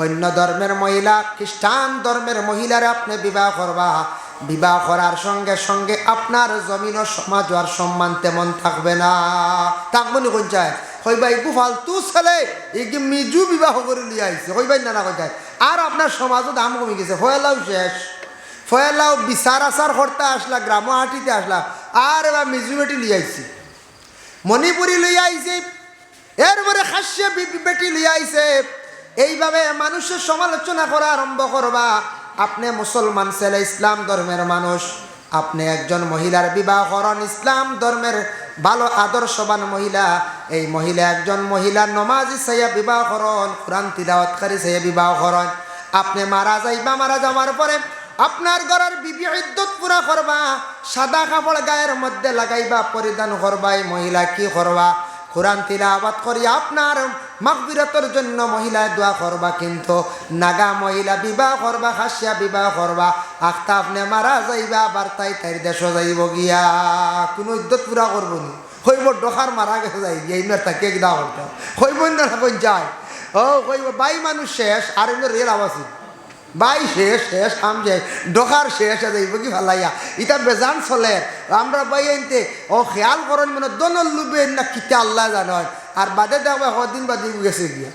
অন্য ধর্মের মহিলা, খ্রিস্টান ধর্মের মহিলারা আপনি বিবাহ করবা, বিবাহ করার সঙ্গে সঙ্গে আপনার জমিন ও সমাজ আর সম্মান তেমন থাকবে না। থাকবো নি কোন চায় হইবা একটু ফালতু ছেলে একে মিজু বিবাহ করে নিয়ে আইছে হইবাই না কোন চায়। আর আপনার সমাজও দাম কমে গেছে, ফয়লাও শেষ, ফয়লাও বিচার আচার করতে আসলা, গ্রামহাটিতে আসলা, আর এবার মিজু বেটি লিয়ে আইছি, মণিপুরি লইয়া আইছে, এরপরে খাসিয়া বেটি লইয়া আইছে। এইভাবে মানুষের সমালোচনা করা আরম্ভ করবা। আপনি মুসলমান ছেলে, ইসলাম ধর্মের মানুষ, আপনি একজন মহিলার বিবাহ করেন, ইসলাম ধর্মের ভালো আদর্শবান মহিলা, এই মহিলা একজন মহিলা নমাজি চাইয়া বিবাহ করেন, কোরআন তিলাওয়াতকারী চাইয়া বিবাহ করেন। আপনি মারা যাইবা, মারা যাওয়ার পরে আপনার ঘরের বিবি ইদ্যত পুরা করবা, সাদা কাপড় গায়ের মধ্যে লাগাইবা, পরিধান করবা। এই মহিলা কি করবা? কোরআন তিলাওয়াত করি আপনার মাগফিরাতের জন্য মহিলা দোয়া করবা। কিন্তু নাগা মহিলা বিবাহ করবা, খাসিয়া বিবাহ করবা, আখতা আপনি মারা যাইবা, আবার তাই তাই দেশ যাইব গিয়া, কোনো ইদ্যত পুরা করবো নি, হইব ডোখার মারা গেছে যাই গিয়া, ইনার তাকে দা করতে হইব না কোন যায়। ও হইব বাই মানুষ শেষ, আর এমনি রেল আবাসী বাই শেষ শেষ আম যে ডোকার শেষ যাইব কি ভালাইয়া ইটা বেজান চলে। আমরা বাই আনতে ও খেয়াল করেন মানে দনল লুবে না কিতা আল্লাহ জানয়, আর বাদে দেখবে কদিন বাদে গেছে গিয়া,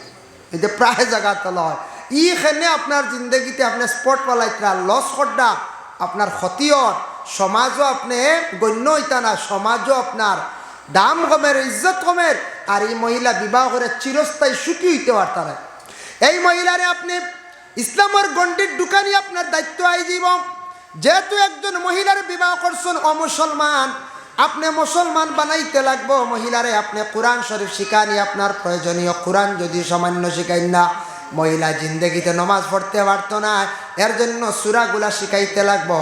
এটা প্রায় জায়গা তোলা হয়। ইখানে আপনার জিন্দগিতে আপনার স্পট পালাইতরা লস করডা, আপনার ক্ষতিও, সমাজও আপনি গণ্য হইতা না, সমাজও আপনার দাম কমের, ইজ্জত কমের। আর এই মহিলা বিবাহ করে চিরস্থায়ী সুখী হইতে পারতারা। এই মহিলারে আপনি ইসলামের গণ্ডির ঢুকানি আপনার দায়িত্ব আইজিব। যেহেতু একজন মহিলার বিবাহ করছেন অমুসলমান, আপনি মুসলমান বানাইতে লাগবো। মহিলারে আপনি কোরআন শরীফ শিখানি আপনার প্রয়োজনীয়। কোরআন যদি সামান্য শিখাই না, মহিলা জিন্দগিতে নমাজ পড়তে পারত না, এর জন্য সূরাগুলা শিখাইতে লাগবো।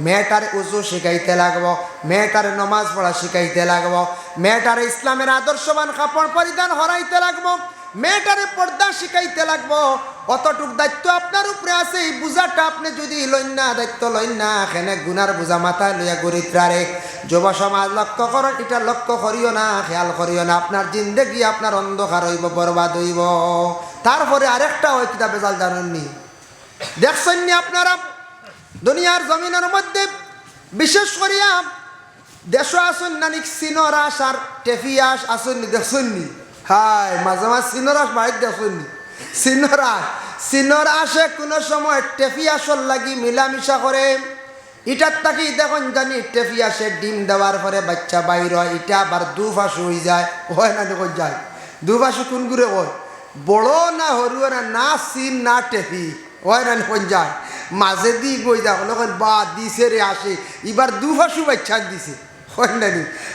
মেয়েটারে উজু শিখাইতে লাগবো, মেয়েটারে নমাজ পড়া শিখাইতে লাগবো, মেয়েটারে ইসলামের আদর্শবান কাপড় পরিধান হরাইতে লাগবো, মেয়েটারে পর্দা শিখাইতে লাগবো। অতটুক দায়িত্ব আপনার উপরে আছে। এই বোঝাটা আপনি যদি লইন না, দায়িত্ব লইন না, এখানে গুনার বোঝা মাথায় লইয়া গরিত্রারে যুব সমাজ লক্ষ্য করেন, এটা লক্ষ্য করিও না, খেয়াল করিও না, আপনার জিন্দেগি আপনার অন্ধকার হইব, বরবাদ হইব। তারপরে আরেকটা হয় কিতা বেজাল জানেননি, দেখছেন নি আপনারা দুনিয়ার জমিনের মধ্যে বিশেষ করিয়া দেশ আসুন নানি সিনরাস আর টেফিয়াস আসুননি, দেখছেন নি? হায় মাঝে মাঝে সিনরাস বাড়িতে দেখছেন নি? সিনরাসে কোনো সময় টেফিয়াসর লাগি মিলামিশা করে। ইটার তাকি দেখুন জানি টেফিয়াসে ডিম দেওয়ার পরে বাচ্চা বাইর হয়, এটা আবার দুফাসু হয়ে যায়, হয় না? দেখুন যায় দুফাসু কোন করে হয়, বড় না হরু না সিন না টেফি, হয় না? কোন যায় মাঝে দি বই দেখো বা দিছে রে আসে, এবার দুফাসু বাচ্চা দিছে, হয় না?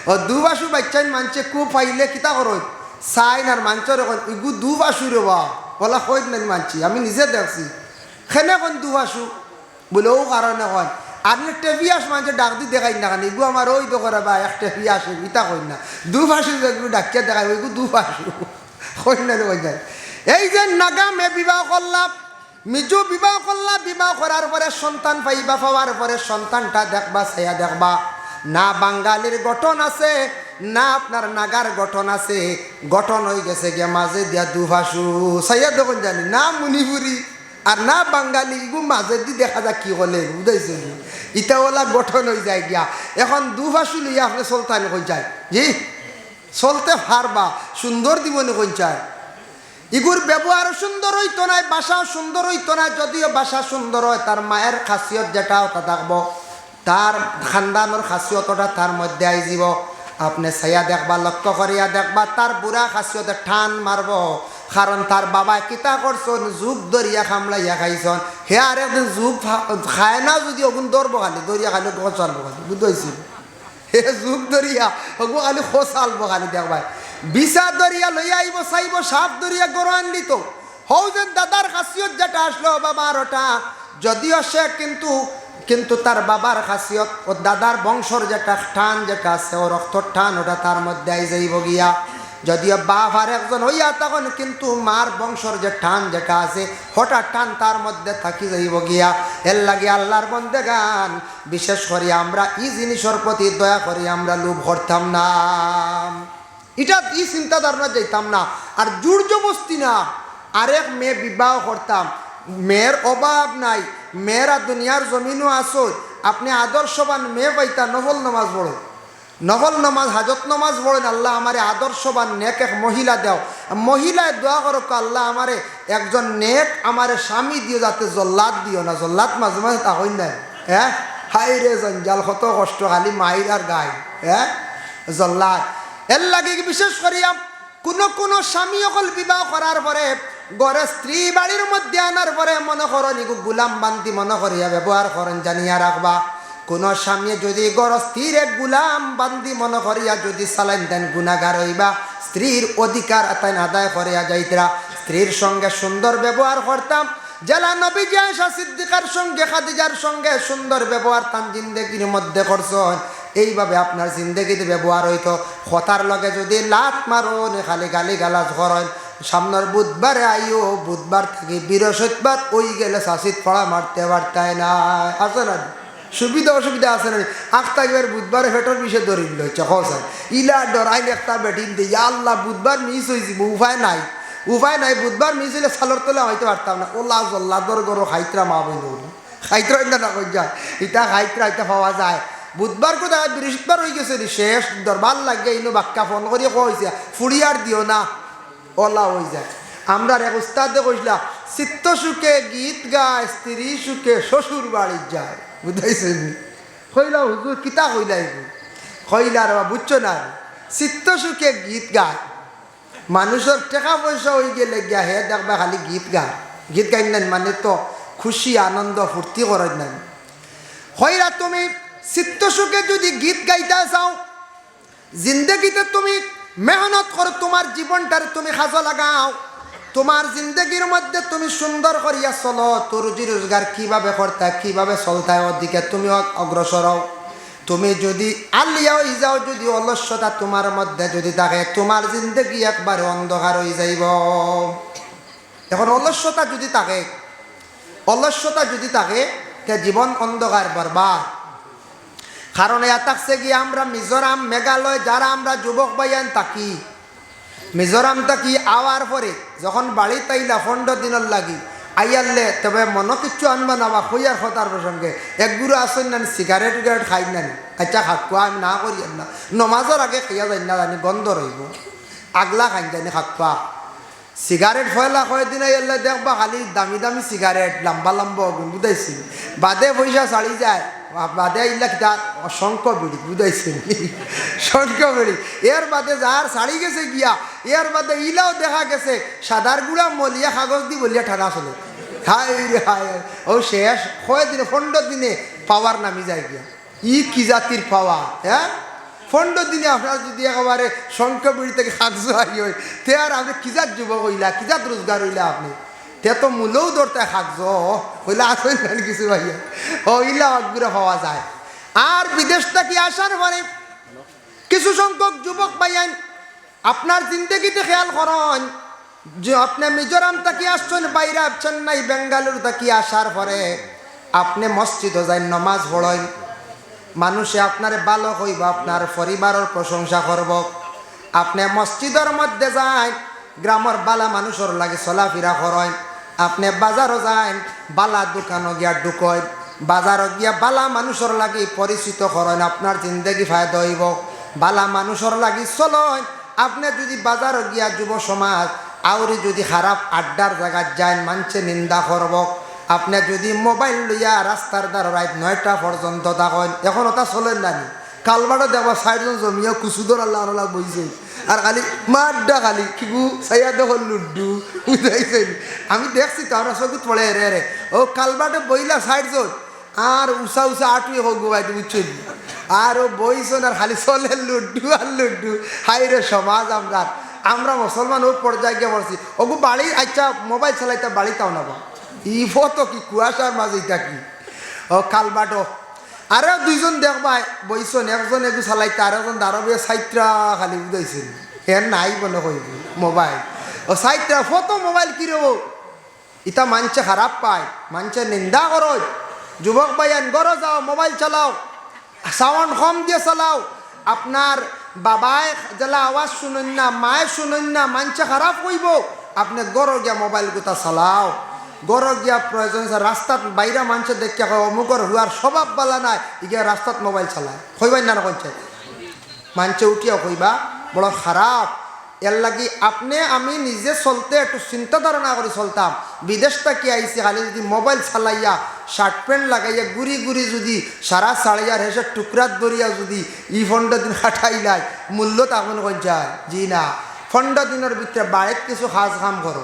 ও দুফাসু বাচ্চা মানছে খুব পাইলে কিতা করো চাইন আর মানছর এখন ইগু দুফাসু রে বা বলা হয় না মানছি, আমি নিজে দেখছি সেনে কোন দুফাসু বলে ও কারণে হয়। আর টেফিয়াস মানছে ডাক দি দেখাই না কেন, ইগু আমার ওই তো করে বা এক টেফিয়াস ইতা কই না, দুফাসু যেগুলো ডাকিয়া দেখাই ওইগু দুফাসু, হয় না? ওই যায় এই যে নাগা মে বিবাহ করলাম, মিজু বিবাহ করলাম, বিবাহ করার পরে সন্তান পাইবা, পাওয়ার পরে সন্তানটা দেখবা, ছায়া দেখবা না বাঙালির গঠন আছে না আপনার নাগার গঠন আছে, গঠন হয়ে গেছে গিয়া মাঝে দিয়া দুফাসু ছায়া দেখুন জানি না মণিপুরি আর না বাঙালি, ইগু মাঝে দি দেখা যায় কি হলে বুঝাইছে ইটা ওলা গঠন হয়ে যায় গিয়া। এখন দুফাসু লইয়া আপনি চলতান কই যায় জি চলতে পারবা, সুন্দর দিবনি কই চায়, ইগুর ব্যবহার সুন্দর হইতো না, বাসাও সুন্দর হইতো না। যদিও বাসা সুন্দর হয়, তার মায়ের খাসিয়ত যেটা ওটা থাকবো, তার খানদানোর খাসিয়তটা তার মধ্যে আই যাব। আপনি ছায়া দেখবা, লক্ষ্য করিয়া দেখবা, তার বুড়া খাসিয়তে টান মারব, কারণ তার বাবা কিতা করছন যুগ দরিয়া খামলাইয়া খাইছন, হে আর একদিন যুগ খায় না, যদি ওগুন দৌড়বো খালি দরিয়া খালি খোঁচালবো খালি, বুঝতে হে যুগ দরিয়া ওগু খালি খোঁচালবো খালি দেখবাই। বিশা দরিয়া লইয়া আইব, চাইব সাপ দরিয়া গরু আনলি তো হও যে দাদার খাসিয়ত যেটা আসলো বাবার ওটা, যদিও সে কিন্তু তার বাবার খাসিয়ত ও দাদার বংশর যেটা টান যেটা আছে, ও রক্তর টান ওটা তার মধ্যে আই যাইব গিয়া। যদিও বাপ আর একজন হইয়া তখন কিন্তু মার বংশর যে টান যেটা আছে হঠাৎ টান তার মধ্যে থাকি যাইব গিয়া। এর লাগে আল্লাহর বন্দেগান বিশেষ করে আমরা এই জিনিসের প্রতি দয়া করি, আমরা লোভ করতাম না, এটা এই চিন্তা ধারণা যাইতাম না। আর জোর জবস্তি না, আরেক মেয়ে বিবাহ করতাম, মেয়ের অভাব নাই, মেয়েরা দুনিয়ার জমিনও আসো, আপনি আদর্শবান মেয়ে পাইতা, নফল নামাজ পড়ো, নফল নামাজ হাজত নামাজ পড়েন, আল্লাহ আমারে আদর্শবান নেক এক মহিলা দেও, মহিলায় দোয়া করো আল্লাহ আমারে একজন নেক আমারে স্বামী দিও, যাতে জল্লাদ দিও না, জল্লাদ মাঝে মাঝে তা হই না, হ্যাঁ হাই রে জঞ্জাল কত কষ্ট খালি মাহির আর গায়, হ্যাঁ জল্লাদ। এর লাগে বিশেষ করিয়া কোন স্বামী অকল বিবাহ করার পরে ঘরে স্ত্রী বাড়ির মধ্যে আনার পরে মনে করো নিগু গুলাম বান্দি মনে করিয়া ব্যবহার করেন, জানিয়া রাখবা কোন স্বামী যদি ঘর স্ত্রীর এক গুলাম বান্দি মনে করিয়া যদি চালাইন দেন গুনাগার হইবা, স্ত্রীর অধিকার তাই আদায় করিয়া যাইতরা, স্ত্রীর সঙ্গে সুন্দর ব্যবহার করতাম, জেলা নবী আয়েশা সিদ্দিকার সঙ্গে খাদিজার সঙ্গে সুন্দর ব্যবহার তান জিন্দেগির মধ্যে করছেন, এইভাবে আপনার জিন্দেগিতে ব্যবহার হইতো। কথার লগে যদি লাত মারুন, খালি গালি গালাজ করেন, সামনের বুধবারে আইও, বুধবার থেকে বৃহস্পতিবার ওই গেলে শাসিত পড়া মারতে পারতায় না, আছে না সুবিধা অসুবিধা আছে না, আখতাইবার বুধবারে ফেটর বিষে দরিল হচ্ছে খসায় ইলা ডরাইলে একটা বেটিন দিয়ে আল্লাহ বুধবার মিস হয়েছি, উপায় নাই, উপায় নাই, বুধবার মিস হইলে সালোর তোলে হইতে পারতাম না, ওলা জল্লা দর গরো খাইতরা মা বই খাইতরা না কই যায়, ইটা খাইতরা ইটা পাওয়া যায়, বুধবার কোথায় বৃহস্পতিবার হয়ে গেছে শেষ, দরবার লাগে ইনো বাক্কা ফোন করিয়া কইছে ফুড়িয়ার দিও না, ওলা হয়ে যায়। আমরা এক উস্তাদে কইছিলাম চিত্ত সুখে গীত গায়, স্ত্রী সুখে শ্বশুর বাড়ির যায়, বুঝাইছেন কইলা হুজুর কিতা কইলা, কইলা রে বুঝছো না, চিত্ত সুখে গীত গায়, মানুষের টাকা পয়সা হয়ে গেলে গিয়া হে দেখবা খালি গীত গায়, গীত গাই নেন মানে তো খুশি আনন্দ ফুর্তি করেন নেন, হইরা তুমি চিত্ত সুখে যদি গীত গাইতে চাও, জিন্দগিতে তুমি মেহনত করো, তোমার জীবনটার তুমি কাজে লাগাও, তোমার জিন্দগির মধ্যে তুমি সুন্দর করিয়া চলো, তোর রুজি রোজগার কিভাবে করতে কিভাবে চলতে ওদিকে তুমি অগ্রসর হও। তুমি যদি আলিয়া হয়ে যাও, যদি অলস্যতা তোমার মধ্যে যদি থাকে, তোমার জিন্দগি একবারে অন্ধকার হয়ে যাইব। এখন অলস্যতা যদি থাকে, অলস্যতা যদি থাকে তে জীবন অন্ধকার বরবাদ। কারণ এ থাকছে গিয়ে আমরা মিজোরাম মেঘালয় যারা আমরা যুবক ভাইয়ান থাকি, মিজোরাম থাকি আওয়ার পরে যখন বাড়ি তাইলা 15 দিনের লাগি আইয়ারলে, তবে মনে কিচ্ছু আনবা না বা কইয়ার কথার প্রসঙ্গে এক গুরু আসেন না সিগারেট উগারেট খাই না, আচ্ছা খাকুয়া আমি না করি না, নমাজের আগে খাইয়া যাই না জানি গন্ধ রইব, আগলা খাই জানি খাকুয়া সিগারেট ফয়লা কয়েকদিন আইয়ারলে দেখবা খালি দামি দামি সিগারেট লম্বা লম্বা বুঝাইছি, বাদে পয়সা ছাড়ি যায়, বাদে আইলা কিতা শঙ্খ বিড়ি বুঝাইছে, শঙ্খ বিড়ি এর বাদে যার ছাড়ি গেছে গিয়া, এর বাদে ইলাও দেখা গেছে সাদার গুড়া মলিয়া কাগজ দি বলিয়া ঠানা চলে, হাই রে হাই ও শেষ কয়েকদিনে 15 দিনে পাওয়ার নামি যায় গিয়া, ই কি জাতির পাওয়ার, হ্যাঁ 15 দিনে আপনার যদি একেবারে শঙ্খ বিড়ি থেকে কাগজ হাই হয়, তে আর আপনি কিজাত যুবক হইলা, কিজাত রোজগার হইলা আপনি, তে তো মূলেও ধরতে কাগজ হইলা আসেন কিছু ভাইয়া হইলা অগ্রে হওয়া যায়। আর বিদেশ থেকে আসার পরে কিছু সংখ্যক যুবক ভাইয়ান আপনার জিন্দগিতে খেয়াল করেন যে আপনি মিজোরাম থেকে আসছেন, বাইরে চেন্নাই বেঙ্গালুরু থেকে আসার পরে আপনি মসজিদে যাই নমাজ পড়েন, মানুষে আপনার ভালো হইব, আপনার পরিবারের প্রশংসা করব, আপনি মসজিদের মধ্যে যান, গ্রামের বালা মানুষের লাগে চলাফেরা করেন, আপনি বাজারও যান, বালা দোকানও গিয়া ঢুকেন, বাজারও গিয়া বালা মানুষের লাগি পরিচিত করেন, আপনার জিন্দগি ফায়দা হইব, বালা মানুষের লাগি চলেন। আপনি যদি বাজারও গিয়া যুব সমাজ আউরি যদি খারাপ আড্ডার জায়গায় যান, মানছে নিন্দা করব, আপনি যদি মোবাইল লইয়া রাস্তার দ্বারা রাত 9টা পর্যন্ত থাকেন, এখন ওটা চলেন জানি, কালবারও দেখবা 60 জন জমিয়া কুচুদর আল্লাহ আল্লাহ বইছে, আর খালি মাড্ডা খালি কিবু সাইয়া দেখল লুড্ডু বুঝাইছেন, আমি দেখছি তো আমরা চকুত পড়ে রে রে ও কালবাটে বইলা 60 জন আর উষা উষা আটুয়ে হোক গোবাই বুঝছেন, আর ও বইছেন আর খালি চলে লুড্ডু আর লুড্ডু, হাই রে সমাজ আমরা মুসলমান ও পর্যায়ে গিয়ে পড়ছি, ওগু বাড়ি আচ্ছা মোবাইল চালাইতে বাড়িতাও না, ই ফটো কি কুয়াশার মাঝে এটা কি ও কালবাটো, আরও 2 জন দেখবাই বইছেন, একজন এগু চালাইতে আর একজন দাঁড়াবে সাইটরা খালি বুঝাইছেন, এর নাই বলে কইব মোবাইল ও সাইটরা ফটো মোবাইল কিরব, ইটা মানছে খারাপ পায়, মানছে নিন্দা করো। যুবক ভাইয়ান ঘরে যাও, মোবাইল চালাও, সাউন্ড কম দিয়ে চালাও, আপনার বাবায় জেলা আওয়াজ শুনেন না, মায়ে শুনেন না, মানছে খারাপ কইব, আপনি গড় গিয়া মোবাইল গুতা চালাও, গড় গিয়া প্রয়োজন রাস্তাত বাইরা মানুষে দেখে অমুকর হুয়ার স্বভাব বালা নাই, ইগিয়া রাস্তাত মোবাইল চালায়, কইবাই না কইছে মানুষে উঠিয়া কইবা বড় খারাপ। এর লাগি আপনি আমি নিজে চলতে একটু চিন্তা ধারণা করে চলতাম। বিদেশটা কি আইসি খালি যদি মোবাইল চালাইয়া শার্ট প্যান্ট লাগাইয়া গুড়ি গুড়ি যদি সারা সাড়াইয়ার হেসে টুকরাত ধরিয়া যদি 15 দিন খাটাইলাই মূল্য তখন কই যায়। জি না, 15 দিনের ভিতরে বাড়িত কিছু খাজ কাম করো,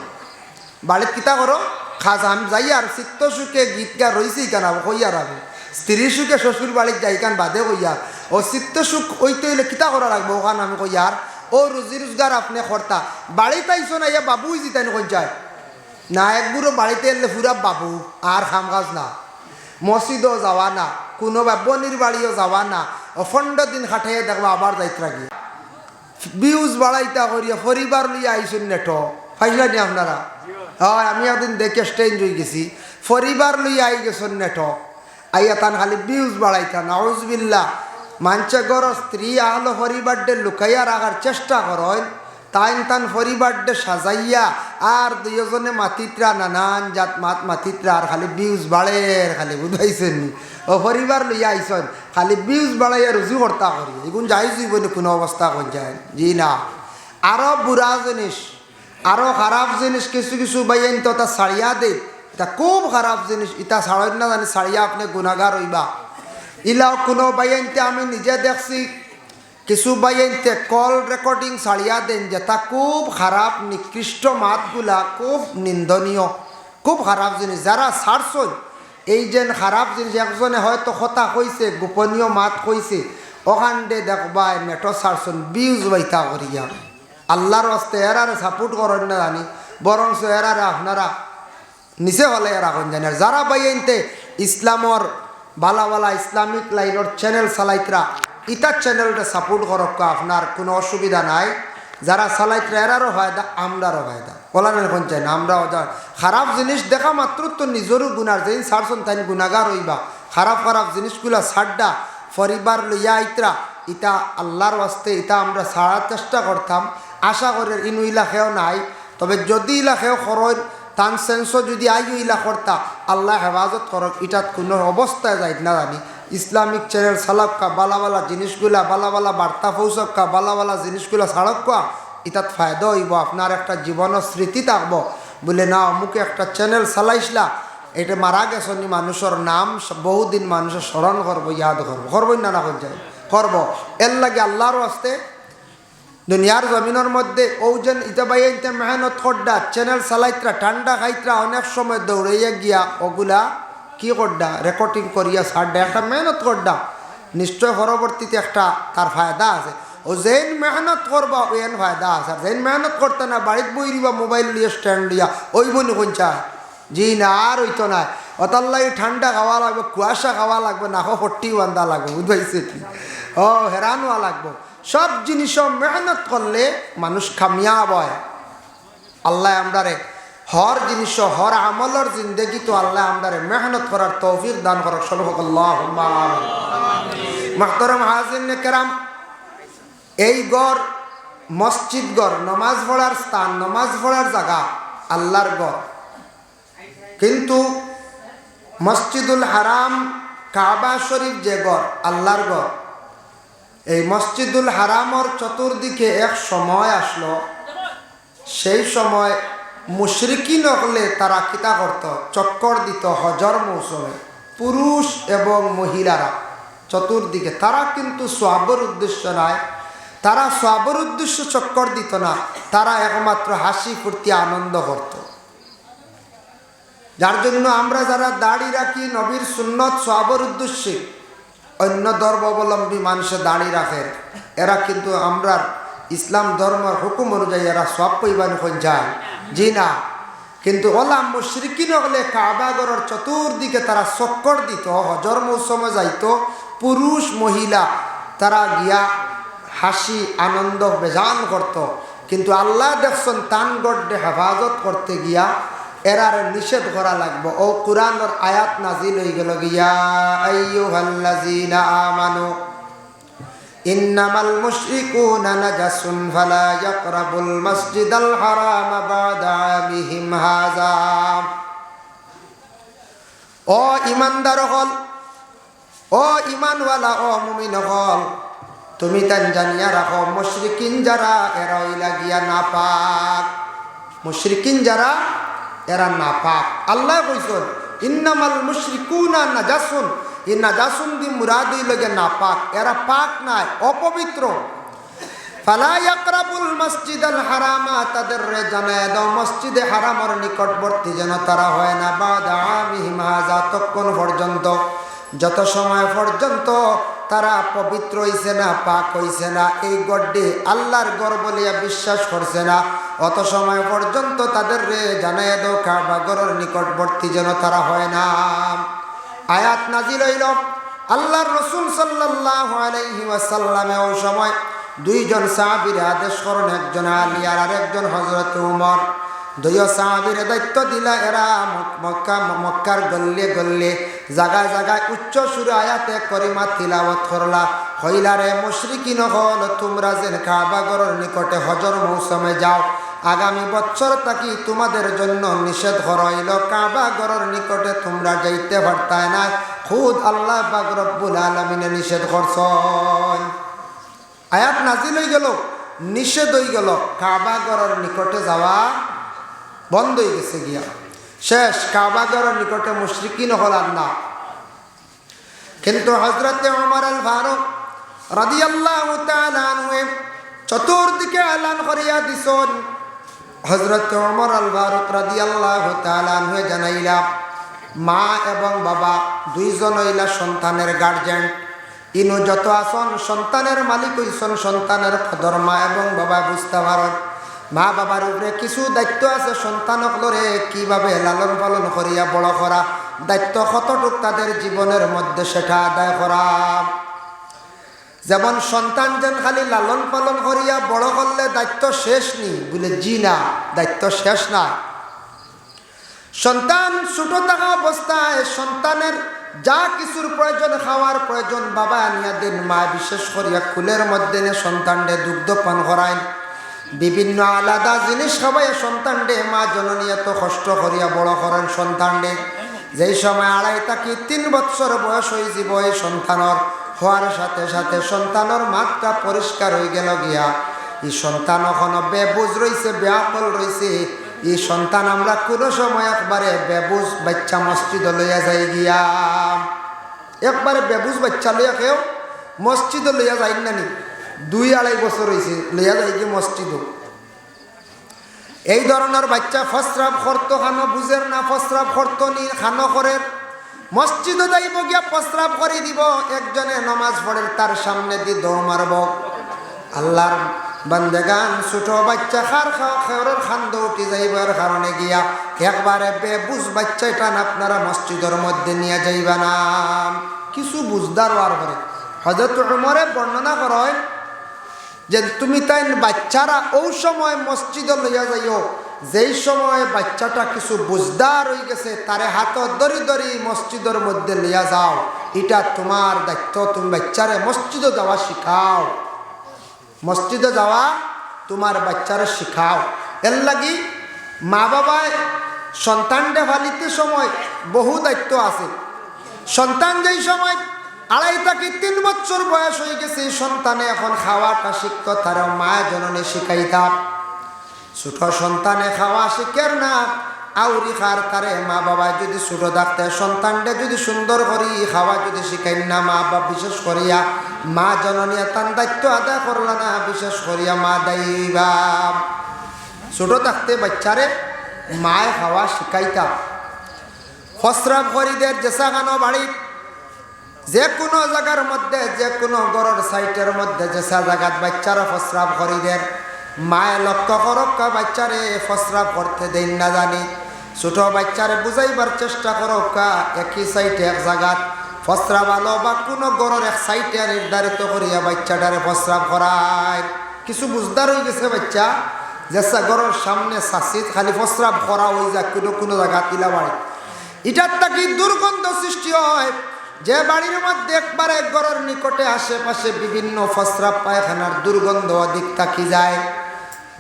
বাড়িত কিতা করো খাজ কাম যাই আর চিত্ত সুখে গীত গা রয়েছি কেন কইয়ার আগে স্ত্রী সুখে শ্বশুর বাড়ির যাই কান বাদে কইয়ার ও চিত্ত সুখ ওইতে হইলে কিতা করা লাগবে ওখান আমি কইয়ার ও রুজি রোজগার আপনি কর্তা বাড়িতে আইসো না ইয়া বাবুই জিতাই কই যায় না, একগুলো বাড়িতে এলে পুরা বাবু আর খাম কাজ না, মসজিদও যাওয়া না, কোনো বনির বাড়িও যাওয়া না, 15 দিন খাটাইয়া দেখবো আবার যাইত্রা গিয়ে বিউজ বাড়াইতা করিয়া পরিবার লইয়া আইসুন নেট ফাইলা নি আপনারা। হয় আমি একদিন দেখে স্টেঞ্জ হয়ে গেছি, পরিবার লইয়া আই গেছেন নেট আইয়া তান খালি বিউজ বাড়াইতা নাউজুবিল্লাহ। মানছে গর স্ত্রী আহলো পরিবারডে লুকাইয়া রাখার চেষ্টা করেন, তাইন তান পরিবারডে সাজাইয়া আর দুইজনে মাতিত্রা নানান জাত মাতিত্রা আর খালি বিউজ বাড়ের খালি বুঝাইছেন নি ও পরিবার লইয়া আইসন খালি বিউজ বাড়াইয়া রুজু কর্তা করি এগুন যাই জীবনে কোনো অবস্থা কর যায়। জি না, আরো বুড়া জিনিস আরো খারাপ জিনিস কিছু কিছু বাইন তো তা ছাড়িয়া দে, এটা খুব খারাপ জিনিস, ইটা ছাড়েন না জানি ছাড়িয়া আপনি গুণাগার হইবা। ইলাও কোনো বাইনতে আমি নিজে দেখছি কিছু বাইনতে কল রেকর্ডিং ছাড়িয়া দেন যেটা খুব খারাপ নিকৃষ্ট মাতগুলা খুব নিন্দনীয়, খুব খারাপ জিনিস। যারা ছাড়ছন এই যে খারাপ জিনিস একজনে হয়তো কথা কইছে গোপনীয় মাত কইছে ওখান দিয়ে দেখবা নেটো ছাড়ছন বিউজ বাইতা করিয়া আল্লাহর হস্তে এরারে সাপোর্ট করেন না জানি, বরং এরারে আপনারা নিচে হলে রাখেন জানি। আর যারা বাইনতে ইসলামর বালা বালা ইসলামিক লাইনের চ্যানেল চালাইতরা ইটার চ্যানেলটা সাপোর্ট করক, আপনার কোনো অসুবিধা নাই। যারা চালাইতরা এরারও ফায়দা আমরারও ফায়দা, বলার এখন চাই না আমরাও খারাপ জিনিস দেখা মাত্র তো নিজেরও গুণার যেন ছাড়ছেন তাই গুণাগার হইবা। খারাপ খারাপ জিনিসগুলা ছাড়ডা পরিবার লইয়া আইতরা ইটা আল্লাহর ওয়াস্তে ইটা আমরা ছাড়ার চেষ্টা করতাম। আশা করি ইনু ইলাকেও নাই, তবে যদি ইলাকেও খরচ তান সেন্সও যদি আইও ইলা করতা আল্লাহ হেফাজত করক, ইটাত কোনো অবস্থায় যাই না জানি। ইসলামিক চ্যানেল চালক্কা বালা বালা জিনিসগুলা বালা বালা বার্তা পৌঁছক্কা বালা বালা জিনিসগুলা ছাড়ক্কা, ইটাত ফায়দা হইব, আপনার একটা জীবনের স্মৃতি থাকবো বলে না অমুকে একটা চ্যানেল চালাইসলা এটা মারা গেছনি মানুষের নাম বহুদিন মানুষের স্মরণ করবো ইয়াদ করবো করবই না না যায় করবো। এর লাগে আল্লাহর আসতে দুনিয়ার জমিনের মধ্যে ওজন ইতাবাইতে মেহনত করডা চ্যানেল চালাইতরা ঠান্ডা খাইতরা অনেক সময় দৌড়াইয়া গিয়া ওগুলা কি করডা রেকর্ডিং করিয়া ছাড়ডা একটা মেহনত করডা, নিশ্চয় পরবর্তীতে একটা তার ফায়দা আছে। ও যেন মেহনত করবা ওইন ফায়দা আছে, আর যেন মেহনত করতে না বাড়িত বই দিবা মোবাইল লিয়া স্ট্যান্ড লিয়া ওই বনি কোন চায়। জি না, আর ওইতো নাই অতার লাগে ঠান্ডা খাওয়া লাগবে, কুয়াশা খাওয়া লাগবে, নাকো ফট্টি বান্ধা লাগবে, বুঝবাইছে কি ও হেরান হওয়া লাগবে। সব জিনিস মেহনত করলে মানুষ কামিয়াব হয়। আল্লাহ আমরারে হর জিনিস হর আমলের জিন্দগি তো আল্লাহ আমরারে মেহনত করার তৌফিক দান করক সব আল্লাহুম্মা আমিন। মুহতারাম হাজিরিন কেরাম, এই ঘর মসজিদ ঘর নামাজ পড়ার স্থান নামাজ পড়ার জায়গা আল্লাহর ঘর, কিন্তু মসজিদুল হারাম কাবা শরীফ যে ঘর আল্লাহর ঘর, এই মসজিদুল হারামর চতুর্দিকে এক সময় আসলো, সেই সময় মুশরিকিন হলে তারা কিতা করত চক্কর দিত হজর মৌসুমে পুরুষ এবং মহিলারা চতুর্দিকে, তারা কিন্তু সওয়াবের উদ্দেশ্য নয়, তারা সওয়াবের উদ্দেশ্য চক্কর দিত না, তারা একমাত্র হাসি ফুর্তি আনন্দ করত। যার জন্য আমরা যারা দাড়ি রাখি নবীর সুন্নত সওয়াবের উদ্দেশ্যে, অন্য ধর্মাবলম্বী মানুষে দাড়ি রাখে এরা কিন্তু আমরা ইসলাম ধর্মের হুকুম অনুযায়ী এরা সব পরিমাণ যায়। জি না, কিন্তু ওলাম মুশরিকিন হলে কাবাগরের চতুর্দিকে তারা চক্কর দিত, হজর মৌসুমে যাইতো পুরুষ মহিলা, তারা গিয়া হাসি আনন্দ বেজান করত। কিন্তু আল্লাহ দেখছেন তান গড্ডে হেফাজত করতে গিয়া এরার নিষেধ করা লাগবে। ও কুরআনের আয়াত নাজিল হয়ে গেল, ইয়া আইয়ুহাল্লাযীনা আমানু ইন্নামাল মুশরিকুনা নাজাসুন ফালা ইয়াকরাবুল মাসজিদাল হারাম বা'দা আমিহিম হাযা। ও ইমানদার হল, ও ইমানওয়ালা, ও মুমিন হল, তুমি তান জানিয়া রাখো মুশরিকিন যারা এরা হইলা গিয়া নাপাক। মুশরিকিন যারা এরা নাপাক। আল্লাহ কইছেন ইন্নামাল মুশরিকুনা নাজাসুন, এই নাজাসুন দি মুরাদ হইল গিয়া নাপাক, এরা পাক নাই, অপবিত্র। ফালা ইয়াকরাবুল মাসজিদাল হারামা, তাদের রে জানায় দাও মসজিদে হারামের নিকটবর্তী যেন তারা হয় না। বা'দা আমিহিম হাযা, ততক্ষণ পর্যন্ত, যত সময় পর্যন্ত তারা পবিত্র হইছে না, পাক হইছে না, এই গড্ডে আল্লাহর ঘর বলিয়া বিশ্বাস করছে না, অত সময় পর্যন্ত তাদের রে জানায় দাও কাবা ঘরের নিকটবর্তী যেন তারা হয় না। আয়াত নাজিল হইল, আল্লাহর রাসূল সাল্লাল্লাহু আলাইহি ওয়াসাল্লামে ওই সময় দুইজন সাহাবীর আদেশ করেন, একজন আলী আর আরেকজন হযরত উমর। দুই সাহাবীর দায়িত্ব দিলা, এরা মক্কার গল্লে গল্লে জায়গায় জায়গায় উচ্চ সুরে আয়াতে করিমা তিলাওয়াত করলা। হইলারে মুশরিকিন হল, তোমরা যেন কাবা ঘরের নিকটে হজর মৌসুমে যাও, আগামী বছর থাকি তোমাদের জন্য নিষেধ করা হইল, কাবা ঘরের নিকটে তোমরা যাইতে পারতায় না, খুদ আল্লাহ পাক রব্বুল আলামিনে নিষেধ করছেন। আয়াত নাজিল হয়ে গেল, নিষেধ হয়ে গেল, কাবা ঘরের নিকটে যাওয়া বন্ধ হয়ে গেছে গিয়া, শেষ। কাবা ঘরের নিকটে মুশরিকিন হল না। কিন্তু হযরতে ওমর আল ফারুক রাদিয়াল্লাহু তাআলা আনহু চতুর্দিকে এলান করিয়া দিছেন। হযরতে ওমর আল ফারুক রাদিয়াল্লাহু তাআলা আনহু জানাইলা, মা এবং বাবা দুইজন হইলা সন্তানের গার্জিয়ান। ইনু যত আসন সন্তানের মালিক হইছেন, সন্তানের কদর মা এবং বাবা বুঝতে পারেন। মা বাবার উপরে কিছু দায়িত্ব আছে, সন্তানকলরে কিভাবে লালন পালন করিয়া বড় করা, দায়িত্ব কতটুক তাদের জীবনের মধ্যে সেটা আদায় করা। যেমন সন্তান যেন খালি লালন পালন করিয়া বড় করলে দায়িত্ব শেষ নি, বলে জি না, দায়িত্ব শেষ না। সন্তান ছোট থাকা অবস্থায় সন্তানের যা কিছুর প্রয়োজন, খাওয়ার প্রয়োজন বাবা আনিয়া দেন। মা বিশেষ করিয়া কুলের মধ্যে সন্তানকে দুগ্ধ পান করায়, বিভিন্ন আলাদা জিনিস খাওয়াই সন্তানকে মা জননী এত কষ্ট করিয়া বড় করেন সন্তানকে। যেই সময় 2.5 থেকে 3 বছর বয়স হয়ে যাব, এই সন্তানের হওয়ার সাথে সাথে সন্তানের মাঠটা পরিষ্কার হয়ে গেল গিয়া, এই সন্তান এখনো বেবুজ রয়েছে, বেআকল রয়েছে। এই সন্তান আমরা কোনো সময় একবারে বেবুজ বাচ্চা মসজিদ লইয়া যাই গিয়া, একবারে বেবুজ বাচ্চা লইয়া কেউ মসজিদ লইয়া যাই না নি, 2-2.5 বছর হয়েছে লইয়া যাই গিয়ে মসজিদ। এই ধরনের বাচ্চা ফসরাব করতো, খানো বুঝের না, ফসরাব করতো নি, খানো করে মসজিদে যাইব গিয়া প্রস্রাব করে দিব। একজনে নমাজ পড়ে তার সামনে দিয়ে দৌড় মারব। আল্লাহর বান্দেগান ছোট বাচ্চা খার খাওয়া খেওরের খান্দ উঠে যাইবার কারণে গিয়া একবারে বেবুঝ বাচ্চাটা আপনারা মসজিদের মধ্যে নিয়ে যাইবা না, কিছু বুঝদার আর করে। হযরত উমরে বর্ণনা করেন যে তুমি তাই বাচ্চারা ওই সময় মসজিদে লইয়া যাইও যেই সময় বাচ্চাটা কিছু বুঝদার হয়ে গেছে, তারে হাত ধরি ধরি মসজিদের মধ্যে লইয়া যাও, এটা তোমার দায়িত্ব। তুমি বাচ্চারে মসজিদে যাওয়া শিখাও, মসজিদে যাওয়া তোমার বাচ্চারা শিখাও। এর লাগি মা বাবায় সন্তানটা ফালিতে সময় বহু দায়িত্ব আছে। সন্তান যেই সময় 2.5 থেকে 3 বছর বয়স হয়ে গেছে, সন্তানে এখন খাওয়াটা শিখত, তার মা জননী শিখাইতাম। ছোট সন্তানে খাওয়া শিখের না, আউরি খার তারে মা বাবা যদি ছোট থাকতে সন্তানটা যদি সুন্দর করি খাওয়া যদি শিখাই না, মা বাবা বিশেষ করিয়া মা জননী তার দায়িত্ব আদায় করলা না, বিশেষ করিয়া মা দায়ীবা। ছোট থাকতে বাচ্চারে মায় খাওয়া শিখাইতাম। ফসরাব খরিদের জেসা গানো বাড়ি যে কোনো জায়গার মধ্যে, যে কোনো গড়ের সাইটের মধ্যে জেসা জায়গাত বাচ্চারা ফসরাব খরিদের মায়ে লক্ষ্য করক্কা বাচ্চারে ফসরাব করতে দেন না জানি। ছোট বাচ্চারে বুঝাইবার চেষ্টা করক্কা একই সাইটে এক জায়গাত ফসরাব আলো বা কোনো গড়ের এক সাইটে নির্ধারিত করিয়া বাচ্চাটারে ফসরাব করায়। কিছু বুঝদার হয়ে গেছে বাচ্চা, জেসা গড়ের সামনে শাসিত খালি ফসরাব করা হয়ে যায় কোনো কোনো জায়গা তিলা বাড়ি, এটার থাকি দুর্গন্ধ সৃষ্টি হয়। যে বাড়ির মধ্যে একবারে ঘরের নিকটে আশেপাশে বিভিন্ন প্রস্রাব পায়খানার দুর্গন্ধ অধিক থাকি যায়,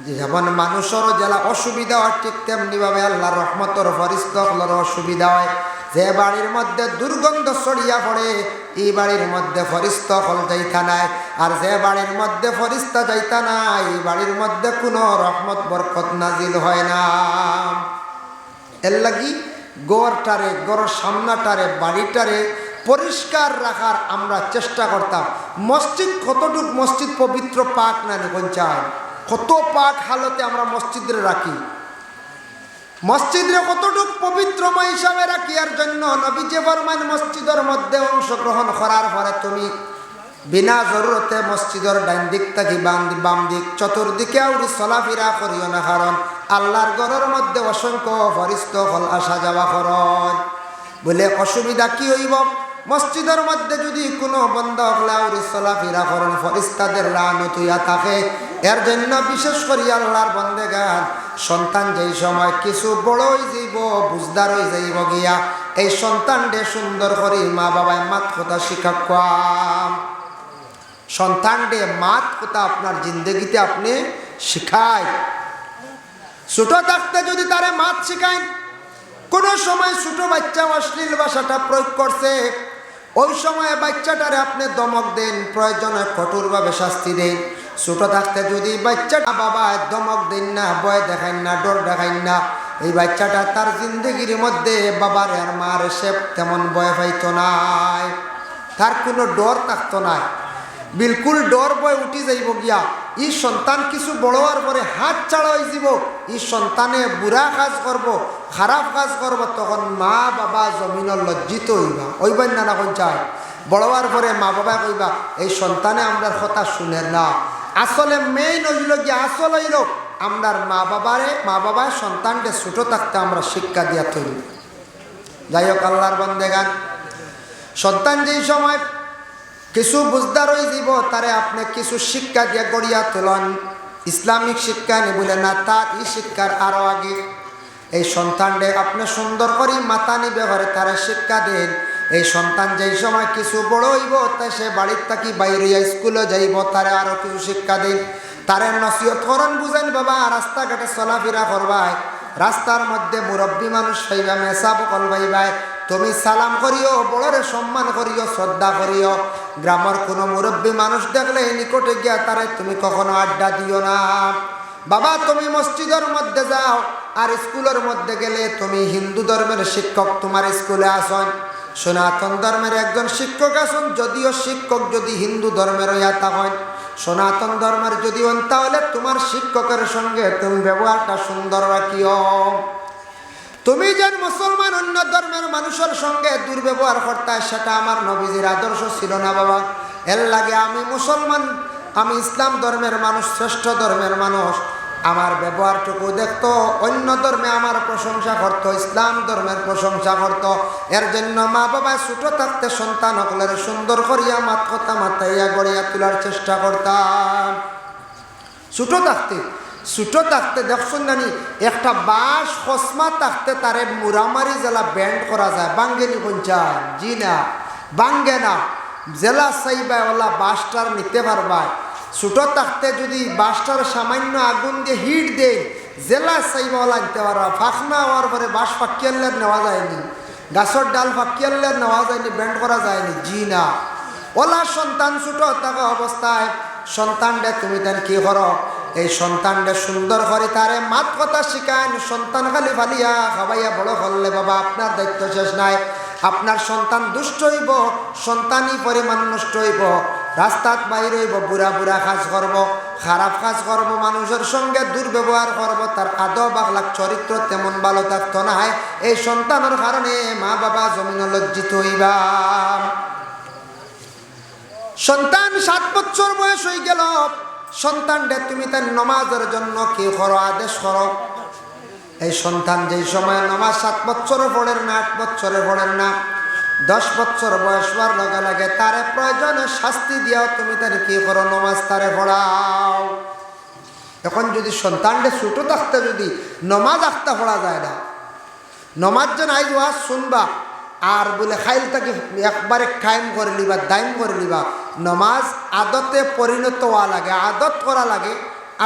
যেমন মানুষেরও জেলা অসুবিধা হয় ঠিক তেমনিভাবে আল্লাহর রহমতের ফরিস্তাদের অসুবিধা হয়। যে বাড়ির মধ্যে দুর্গন্ধ ছড়িয়া পড়ে এই বাড়ির মধ্যে ফরিস্তা হল যাইতা নাই, আর যে বাড়ির মধ্যে ফরিস্তা যাইতা নাই এই বাড়ির মধ্যে কোনো রহমত বরকত নাজিল হয় না। এর লাগি গড়টারে, গড়ের সামনাটারে, বাড়িটারে পরিষ্কার রাখার আমরা চেষ্টা করতাম। মসজিদ কতটুক মসজিদ পবিত্র পাক না নিকঞ্চায়, কত পাক হালতে আমরা মসজিদে রাখি, মসজিদে কতটুক পবিত্রময় হিসাবে রাখি। এর জন্য নবী যে ফরমান মসজিদের মধ্যে অংশগ্রহণ করার পরে তুমি বিনা জরুরতে মসজিদের ডান দিক থেকে বাম দিক চতুর্দিকে আউরি চলাফেরা করিও না, কারণ আল্লাহর ঘরের মধ্যে অসংখ্য ফরিস্তা হল আসা যাওয়া করেন। বলে অসুবিধা কি হইব? মসজিদের মধ্যে যদি কোনো বন্ধ হলাউরি চলাফেরা করেন ফরিস্তাদের লানত হইয়া থাকে। এর জন্য বিশেষ করে আল্লাহর বন্দেগান সন্তান যেই সময় কিছু বড় হয়ে যাইব, বুঝদার হয়ে যাইব গিয়া, এই সন্তানকে সুন্দর করে মা বাবায় মাত কথা শিখাম। সন্তানকে মাত কথা আপনার জিন্দগিতে আপনি শিখায়। ছোট থাকতে যদি তারে মাত শিখায়, কোন সময় ছোট বাচ্চা অশ্লীল ভাষাটা প্রয়োগ করছে, ওই সময় বাচ্চাটারে আপনি দমক দেন, প্রয়োজনে কঠোরভাবে শাস্তি দেন। ছোট থাকতে যদি বাচ্চাটা বাবা দমক দেন না, ভয় দেখান না, ডর দেখান না, এই বাচ্চাটা তার জিন্দগির মধ্যে বাবার আর মার সে তেমন ভয় পাইতো নাই, তার কোনো ডর থাকতো না, বিলকুল ডর ভয় উঠি যাইব গিয়া। ই সন্তান কিছু বড় হওয়ার পরে হাত ছাড়া হয়ে যাব, ই সন্তানে বুড়া কাজ করব, খারাপ কাজ করব, তখন মা বাবা জমিনের লজ্জিত হইবা, ওইবার না কোন চায়। বড় হওয়ার পরে মা বাবা কইবা এই সন্তানে আমরার কথা শুনে না। আসলে মেইন হইল গিয়া, আসল হইল আমরার মা বাবার সন্তানকে ছোট থাকতে আমরা শিক্ষা দিয়া তৈরি। যাই হোক আল্লাহর বান্দেগান, সন্তান যেই সময় কিছু বুঝদার হয়ে যাব তারে আপনি কিছু শিক্ষা দিয়ে গড়িয়া তোলেন। ইসলামিক শিক্ষা নি বলে না, তার এই শিক্ষার আরো আগে এই সন্তানকে আপনি সুন্দর করে মাথা নিবে ঘরে তারে শিক্ষা দেন। এই সন্তান যেই সময় কিছু বড় হইব, তাই সে বাড়ির থাকি বাইরে স্কুলে যাইব, তারে আরো কিছু শিক্ষা দেন, তারে নসিহত করেন, বুঝেন বাবা রাস্তাঘাটে চলাফেরা করবাই, রাস্তার মধ্যে মুরব্বী মানুষ পাইবা, মেসা বকল পাইবাই, তুমি সালাম করিও, বড়রে সম্মান করিও, শ্রদ্ধা করিও। গ্রামের কোনো মুরব্বী মানুষ দেখলে নিকটে গিয়া তারে তুমি কখনো আড্ডা দিও না। বাবা তুমি মসজিদের মধ্যে যাও, আর স্কুলের মধ্যে গেলে তুমি হিন্দু ধর্মের শিক্ষক তোমার স্কুলে আসেন, সনাতন ধর্মের একজন শিক্ষক আসুন, যদিও শিক্ষক যদি হিন্দু ধর্মের হইয়া থাকেন, সনাতন ধর্মের যদি হন, তাহলে তোমার শিক্ষকের সঙ্গে তুমি ব্যবহারটা সুন্দর রাখিও। তুমি যেন মুসলমান অন্য ধর্মের মানুষের সঙ্গে দুর্ব্যবহার করতে, সেটা আমার নবীজির আদর্শ ছিল না বাবা। এর লাগে আমি মুসলমান, আমি ইসলাম ধর্মের মানুষ, শ্রেষ্ঠ ধর্মের মানুষ, আমার ব্যবহারটুকু দেখতো, অন্য ধর্মে আমার প্রশংসা করতো, ইসলাম ধর্মের প্রশংসা করতো। এর জন্য মা বাবা ছোট থাকতে সন্তান সকলের সুন্দর করিয়া মাত কথা মাথাইয়া গড়িয়া তোলার চেষ্টা করতাম। ছোট থাকতে দেখছেন জানি একটা বাঁশ খসমা থাকতে তারে মুরামারি জেলা ব্যান্ড করা যায়, বাঙ্গেনি পঞ্চায়েত, জি না বাঙ্গে না, জেলা চাইবা ওলা বাঁশটার নিতে পারবা। ছোট থাকতে যদি বাঁশটার সামান্য আগুন দিয়ে হিট দেয়, জেলা চাইবা ওলা নিতে পারবা। ফাঁকনা হওয়ার পরে বাঁশ ফাঁকিয়ালে নেওয়া যায়নি, গাছের ডাল ফাঁকিয়ালে নেওয়া যায়নি, ব্যান্ড করা যায়নি, জি না। ওলা সন্তান ছোট থাকা অবস্থায় সন্তানটা তুমি তেন কি করো, এই সন্তানটা সুন্দর করে তারে মাত কথা শিখান। সন্তান খালি ফালিয়া খাবাইয়া বড় করলে বাবা আপনার দায়িত্ব শেষ নাই। আপনার সন্তান দুষ্ট হইব, সন্তানই পরিমাণ নষ্ট হইব, রাস্তাত বাইর হইব, বুড়া বুড়া কাজ করব, খারাপ কাজ করব, মানুষের সঙ্গে দুর্ব্যবহার করব, তার আদব আখলাক চরিত্র তেমন ভালো থাকতো না। এই সন্তানের কারণে মা বাবা জমিন লজ্জিত হইবা। সন্তান 7 বছর বয়স হয়ে গেল, সন্তানটা তুমি তার নমাজের জন্য কি করো, আদেশ করো। এই সন্তান যেই সময় নমাজ 7 বছরে পড়েন না, 8 বছরে পড়েন না, 10 বছর বয়স হওয়ার লগে লগে তারে প্রয়োজনে শাস্তি দিয়াও তুমি তার কি করো, নমাজ তারে পড়াও। এখন যদি সন্তানটা ছোট থাকতে যদি নমাজ আখতা পড়া যায় না, নমাজ যেন আইজ ওয়াজ শুনবা, আর বলে খাইলটাকে একবারে কায়েম করে লিবা, দায়ম করে লিবা। নমাজ আদতে পরিণত হওয়া লাগে, আদত করা লাগে।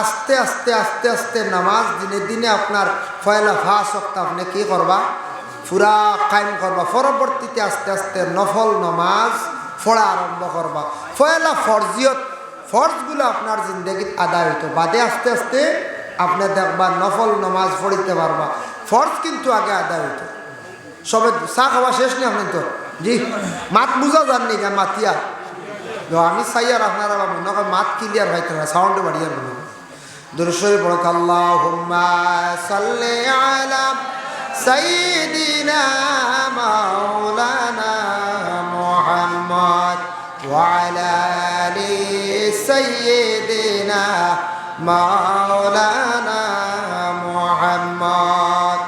আস্তে আস্তে আস্তে আস্তে নামাজ দিনে দিনে আপনার পয়লা ফাঁস সপ্তাহ আপনি কী করবা, পুরা কায়েম করবা। পরবর্তীতে আস্তে আস্তে নফল নমাজ পড়া আরম্ভ করবা। পয়লা ফরজিয়ত, ফরজগুলো আপনার জিন্দগিত আদায় হইতো, বাদে আস্তে আস্তে আপনি দেখবা নফল নমাজ পড়িতে পারবা। ফরজ কিন্তু আগে আদায় হইতো। সবে চা খাওয়া শেষ নেই আপনি তো? জি, মাত বুঝা যাননি কেন মাতিয়া? আমি চাই আর আপনারা মনে করেন মাত ক্লিয়ার হইতে না, সাউন্ডে বাড়িয়ে মনে হয়। দুরুশরীফ পড়ক, আল্লাহুম্মা সাল্লি আলা সাইয়্যিদিনা মাওলানা মুহাম্মদ ওয়া আলা আলি সাইয়্যিদিনা মাওলানা মুহাম্মদ।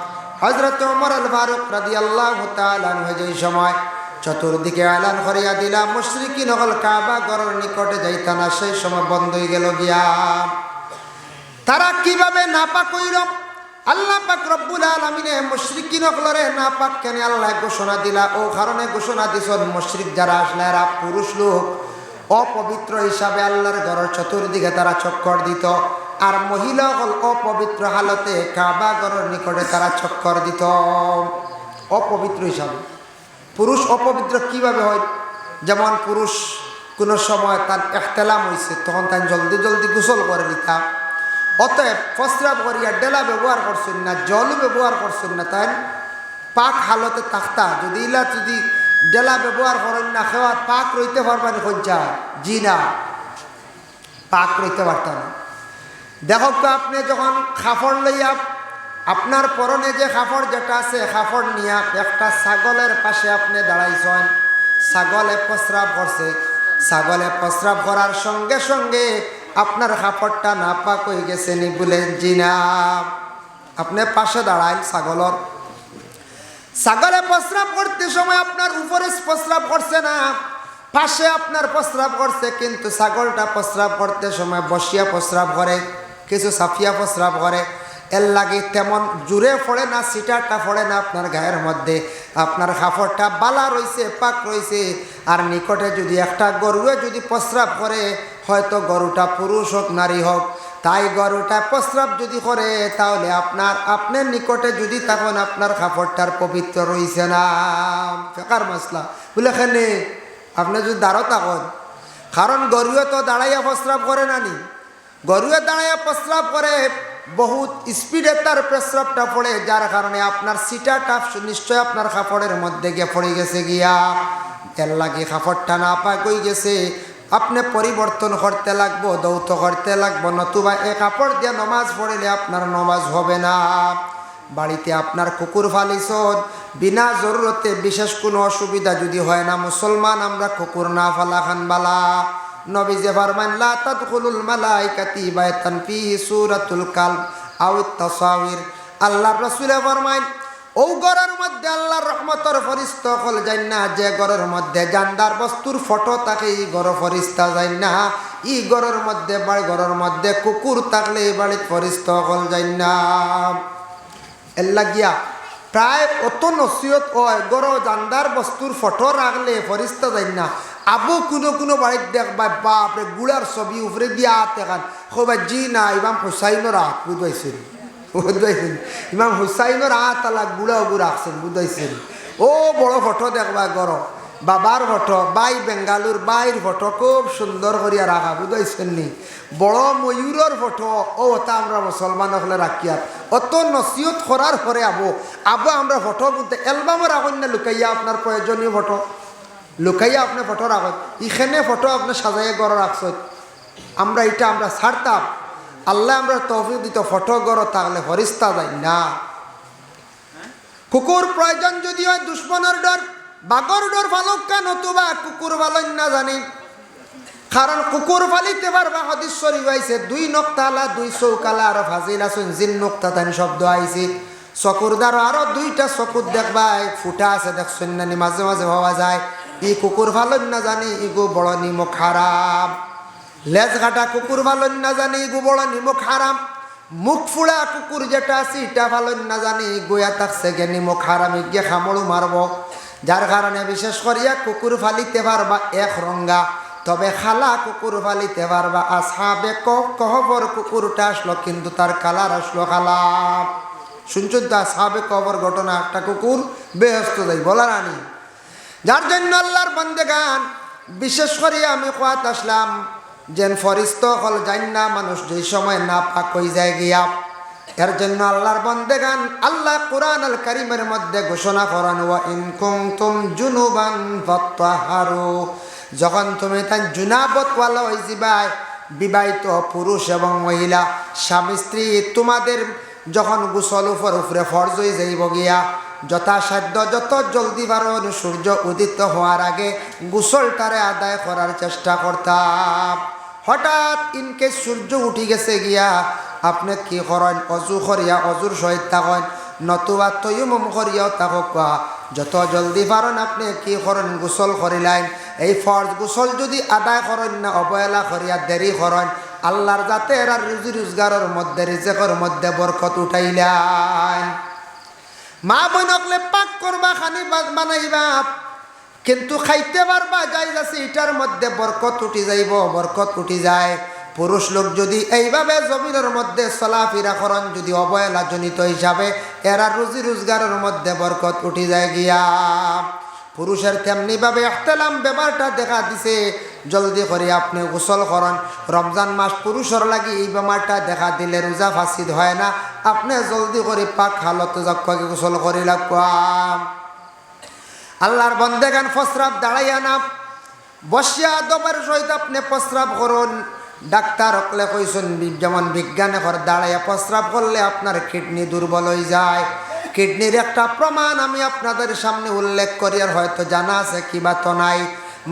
হযরত ওমর আল ফারুক রাদিয়াল্লাহু তাআলা আনহু যেই সময় চতুর্দিকে এলান করিয়া দিলা মুশরিকিন হল কাবা ঘরের নিকটে যাইতা না, সেই সময় বন্ধ হয়ে গেল গিয়া। তারা কিভাবে নাপাক হইল? আল্লাহ পাক রব্বুল আলামিনে মুশরিকিন হলরে নাপাক কেন আল্লাহ ঘোষণা দিলা। ও কারণে ঘোষণা দিছেন মুশরিক যারা আসলে এরা পুরুষ লোক, অপবিত্র হিসাবে আল্লাহর ঘরের চতুর্দিকে তারা চক্কর দিত। আর মহিলা হল অপবিত্র হালতে কাবা ঘরের নিকটে তারা চক্কর দিত অপবিত্র হিসাবে। পুরুষ অপবিত্র কিভাবে হয়? যেমন পুরুষ কোনো সময় তার ইহতিলাম হয়েছে, তখন তাই জলদি জলদি গোসল করে নিতাম। অতএব প্রস্রাব করিয়া ডেলা ব্যবহার করছেন না, জলও ব্যবহার করছেন না, তাই পাক হালতে থাকতা। যদি ইলা যদি ডেলা ব্যবহার করেন না, খেওয়া পাক রইতে পারবেন খোঁজা? জি না, পাক রইতে পারতাম না। দেখো তো আপনি যখন কাপড় লইয়া আপনার পরনে যে কাপড় যেটা আছে, কাপড় নিয়া একটা ছাগলের পাশে আপনি দাঁড়াইছেন, ছাগলে প্রস্রাব করছে, ছাগলে প্রস্রাব করার সঙ্গে সঙ্গে আপনার কাপড়টা নাপাক হয়ে গেছে নি? বলেন জি না। আপনি পাশে দাঁড়াইল ছাগলের, ছাগলে প্রস্রাব করতে সময় আপনার উপরে প্রস্রাব করছে না, পাশে আপনার প্রস্রাব করছে, কিন্তু ছাগলটা প্রস্রাব করতে সময় বসিয়া প্রস্রাব করে, কিছু সাফিয়া প্রস্রাব করে। এর লাগে তেমন জুড়ে পড়ে না, সিটারটা পড়ে না আপনার গায়ের মধ্যে। আপনার কাপড়টা বালা রয়েছে, পাক রয়েছে। আর নিকটে যদি একটা গরুয়ে যদি প্রস্রাব করে, হয়তো গরুটা পুরুষ হোক নারী হোক, তাই গরুটা প্রস্রাব যদি করে, তাহলে আপনার নিকটে যদি তখন আপনার কাপড়টার পবিত্র রয়েছে না। ফেকার মশলা বলে খেলে আপনি যদি দাঁড়ো থাকুন, কারণ গরুয়ে তো দাঁড়াইয়া প্রস্রাব করে না নি, গরুয়ে দাঁড়াইয়া প্রস্রাব করে, বহুত স্পিডে তার প্রস্রাবটা পড়ে, যার কারণে আপনার সিটাটা নিশ্চয় আপনার কাপড়ের মধ্যে গিয়ে পড়ে গেছে গিয়া। এর লাগে কাপড়টা না পাক হয়ে গেছে, আপনি পরিবর্তন করতে লাগবো, দৌত করতে লাগবো, নতুবা এ কাপড় দিয়ে নমাজ পড়লে আপনার নমাজ হবে না। বাড়িতে আপনার কুকুর ফালিছন, বিনা জরুরতে বিশেষ কোনো অসুবিধা যদি হয় না, মুসলমান আমরা কুকুর না ফালা খান বালা। নবীজি ফরমান লা তাদখুলুল মালাইকাতি বাইতান ফিহি সূরাতুল কালব আও তাসাওয়ির। আল্লাহর রাসূল ফরমান ও ঘরের মধ্যে আল্লাহর রহমতের ফেরেশতা হল যায় না, যে ঘরের মধ্যে জানদার বস্তুর ফটো থাকে এই ঘর ফেরেশতা যায় না। এই ঘরের মধ্যে বাড়ি ঘরের মধ্যে কুকুর থাকলে এই বাড়ির ফেরেশতা হল যায় না। এর লাগিয়া প্রায় অত নসিহত হয়, ঘর জানদার বস্তুর ফটো রাখলে ফেরেশতা যায় না। আবু কোনো বাড়ির দেখবা বাপরে গুড়ার ছবি উপরে দিয়া দেখান, কবা জি না ইমাম হুসাইনের হাত বুঝাইছেন, বুঝাইছেন ইমাম হুসাইনের হাত আলা গুড়া গুড়া আসছেন, বুঝাইছেন। ও বড় ফটো দেখবা গর বাবার ফটো, বাই বেঙ্গালুর বাইর ফটো খুব সুন্দর করিয়া রাখা, বুঝাইছেন নি। বড় ময়ূরের ফটো, ও তা আমরা মুসলমান হলে রাখিয়া অত নসিহত করার পরে আবু আমরা ফটো বলতে অ্যালবামের আগুন না লুকাইয়া আপনার প্রয়োজনীয় ফটো লুকাইয়া আপনি ফটো রাখত, এখানে ফটো আপনি সাজাইয়া গড় রাখছেন। আমরা ছাড়তাম, আল্লাহ আমরা তৌফিক দিত, ফটো গড় থাকলে ফরিস্তা যায় না। কুকুর প্রয়োজন যদি হয় দুশ্মনের ডর, বাঘর ডর ফালুক কেন, নতুবা কুকুর ফালন না জানি। কারণ কুকুর ফালিতে পারবা হাদিস শরীফ আইছে, 2 নক্তালা 2 চৌকালা আর ফাজিল আসুন জিন নক্তা তান শব্দ আইছে। চকুর দ্বার আরো 2টা চকুর দেখবাই ফুটা আছে, দেখছেন না, মাঝে মাঝে ভাবা যায় ই কুকুর ফালন না জানি ইগো বড় নিমক হারাম। লেজ ঘাটা কুকুর ফালন না জানি ইগো বড় নিমক হারাম। মুখ ফুড়া কুকুর যেটা আছে এটা ফালন না জানি গোয়া থাকছে গে নিমক হারাম, গিয়ে খামড়ু মারব। যার কারণে বিশেষ করিয়া কুকুর ফালিতে পারবা এক রঙ্গা, তবে খালা কুকুর ফালিতে পারবা। আসহাবে কহবর কুকুরটা আসলো কিন্তু তার কালার আসলো খালা। শুনছেন তো আসহাবে কহবর ঘটনা, একটা কুকুর বেহস্ত যাই বলার আনি। যার জন্য আল্লাহর বান্দেগান বিশেষ করিয়া আমি কোয়াত আসলাম যেন ফরিস্ত হল জান না মানুষ যেই সময় না পাক হয়ে যায় গিয়া। এর জন্য আল্লাহর বান্দেগান আল্লাহ কুরআন আল কারীমের মধ্যে ঘোষণা করেন ওয়া ইন কুনতুম জুনুবান ফাত্তাহারু, যখন তুমি তাই জুনাবত ওয়ালা হয়ে যাবাই, বিবাহিত পুরুষ এবং মহিলা স্বামী স্ত্রী তোমাদের যখন গোসল উপরে ফরজ হয়ে যাইব গিয়া, যথাসাধ্য যত জলদি পারন সূর্য উদিত হওয়ার আগে গোসলটারে আদায় করার চেষ্টা করতাম। হঠাৎ ইনকেস সূর্য উঠি গেছে গিয়া আপনি কি করেন? অজু করিয়া অজুর সহিত থাকেন, নতুবা তৈমুম করিয়াও থাকক। যত জলদি পারেন আপনি কি করেন? গোসল করিলেন। এই ফরজ গোসল যদি আদায় করেন না অবহেলা করিয়া দেরি করেন, আল্লাহর যাতে এরা রুজি রোজগারের মধ্যে রিজেকের মধ্যে বরকত উঠাইলেন। মা বোনকলে পাক করবা, খানি বানাইবা, কিন্তু খাইতে পারবা যাই যাচ্ছে এটার মধ্যে বরকত উঠি যাইব, বরকত উঠি যায়। পুরুষ লোক যদি এইভাবে জমিনের মধ্যে চলাফেরা করেন যদি অবহেলা জনিত হিসাবে, এরা রুজি রোজগারের মধ্যে বরকত উঠি যায় গিয়া। পুরুষের তেমনিভাবে ইহতিলাম ব্যাপারটা দেখা দিছে, জলদি করে আপনি গোসল করেন। রমজান মাস পুরুষের লাগি এই বেমারটা দেখা দিলে রোজা ফাসিদ হয় না, আপনি জলদি করে পাক হালত যক্ষকে গোসল করি লাগবাম। আল্লাহর বন্দেগান প্রস্রাব দাঁড়াইয়া না বসিয়া দবের সহিত আপনি প্রস্রাব করুন। ডাক্তার হকলে কইছেন যেমন বিজ্ঞানে ঘর দাঁড়াইয়া প্রস্রাব করলে আপনার কিডনি দুর্বল হয়ে যায়। কিডনির একটা প্রমাণ আমি আপনাদের সামনে উল্লেখ করি, আর হয়তো জানা আছে কিবা তো নাই।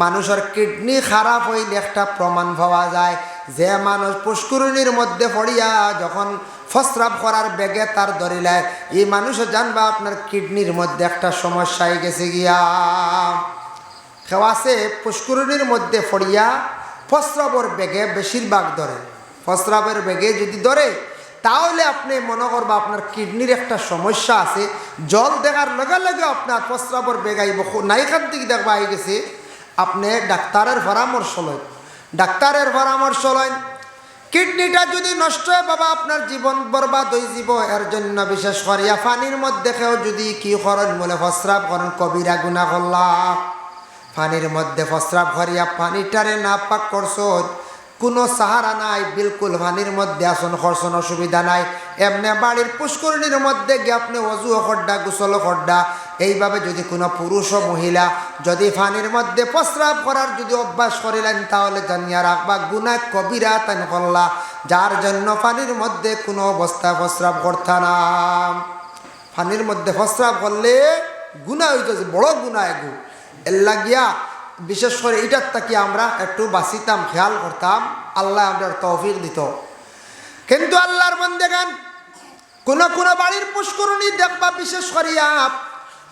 মানুষের কিডনি খারাপ হইলে একটা প্রমাণ পাওয়া যায়, যে মানুষ পুষ্করিণীর মধ্যে পড়িয়া যখন প্রস্রাব করার বেগে তার ধরিলায়, এই মানুষে জানবা আপনার কিডনির মধ্যে একটা সমস্যা হয়ে গেছে গিয়া। কেউ আছে পুষ্করিণীর মধ্যে পড়িয়া প্রস্রাবের বেগে বেশিরভাগ ধরে, প্রস্রাবের বেগে যদি ধরে তাহলে আপনি মনে করবা আপনার কিডনির একটা সমস্যা আছে। জল দেখার লগে লগে আপনার প্রস্রাবের বেগ আইব, নাইখান থেকে দেখবা আই গেছে। আপনি ডাক্তারের পরামর্শ লয়, ডাক্তারের পরামর্শ লয়। কিডনিটা যদি নষ্ট হয় বাবা আপনার জীবন বরবাদ হয়ে যাব। এর জন্য বিশেষ করিয়া পানির মধ্যে কেউ যদি কি করেন বলে প্রস্রাব করেন, কবিরা গুনাহ করলাম। পানির মধ্যে প্রস্রাব করিয়া পানিটারে না পাক করছো, কোনো সাহারা নাই, বিলকুল পানির মধ্যে আসন খরচন অসুবিধা নাই। এমনি বাড়ির পুষ্করিণীর মধ্যে গিয়ে আপনি অজু খড্ডা গোসল খড্ডা এইভাবে যদি কোনো পুরুষ ও মহিলা যদি পানির মধ্যে প্রস্রাব করার যদি অভ্যাস করিলেন, তাহলে জানিয়া রাখবা গুনাহ কবিরা তান করলা। যার জন্য পানির মধ্যে কোনো অবস্থা প্রস্রাব করতা না। পানির মধ্যে প্রস্রাব করলে গুনাহ হইতেছে, বড় গুনাহ এগু। এর লাগিয়া বিশেষ করে এটার তাকি আমরা একটু বাঁচিতাম, খেয়াল করতাম, আল্লাহ আমাদের তৌফিক দিত। কিন্তু আল্লাহর বান্দেগান কোন কোন বাড়ির পুষ্করিণী দেখবা বিশেষ করিয়া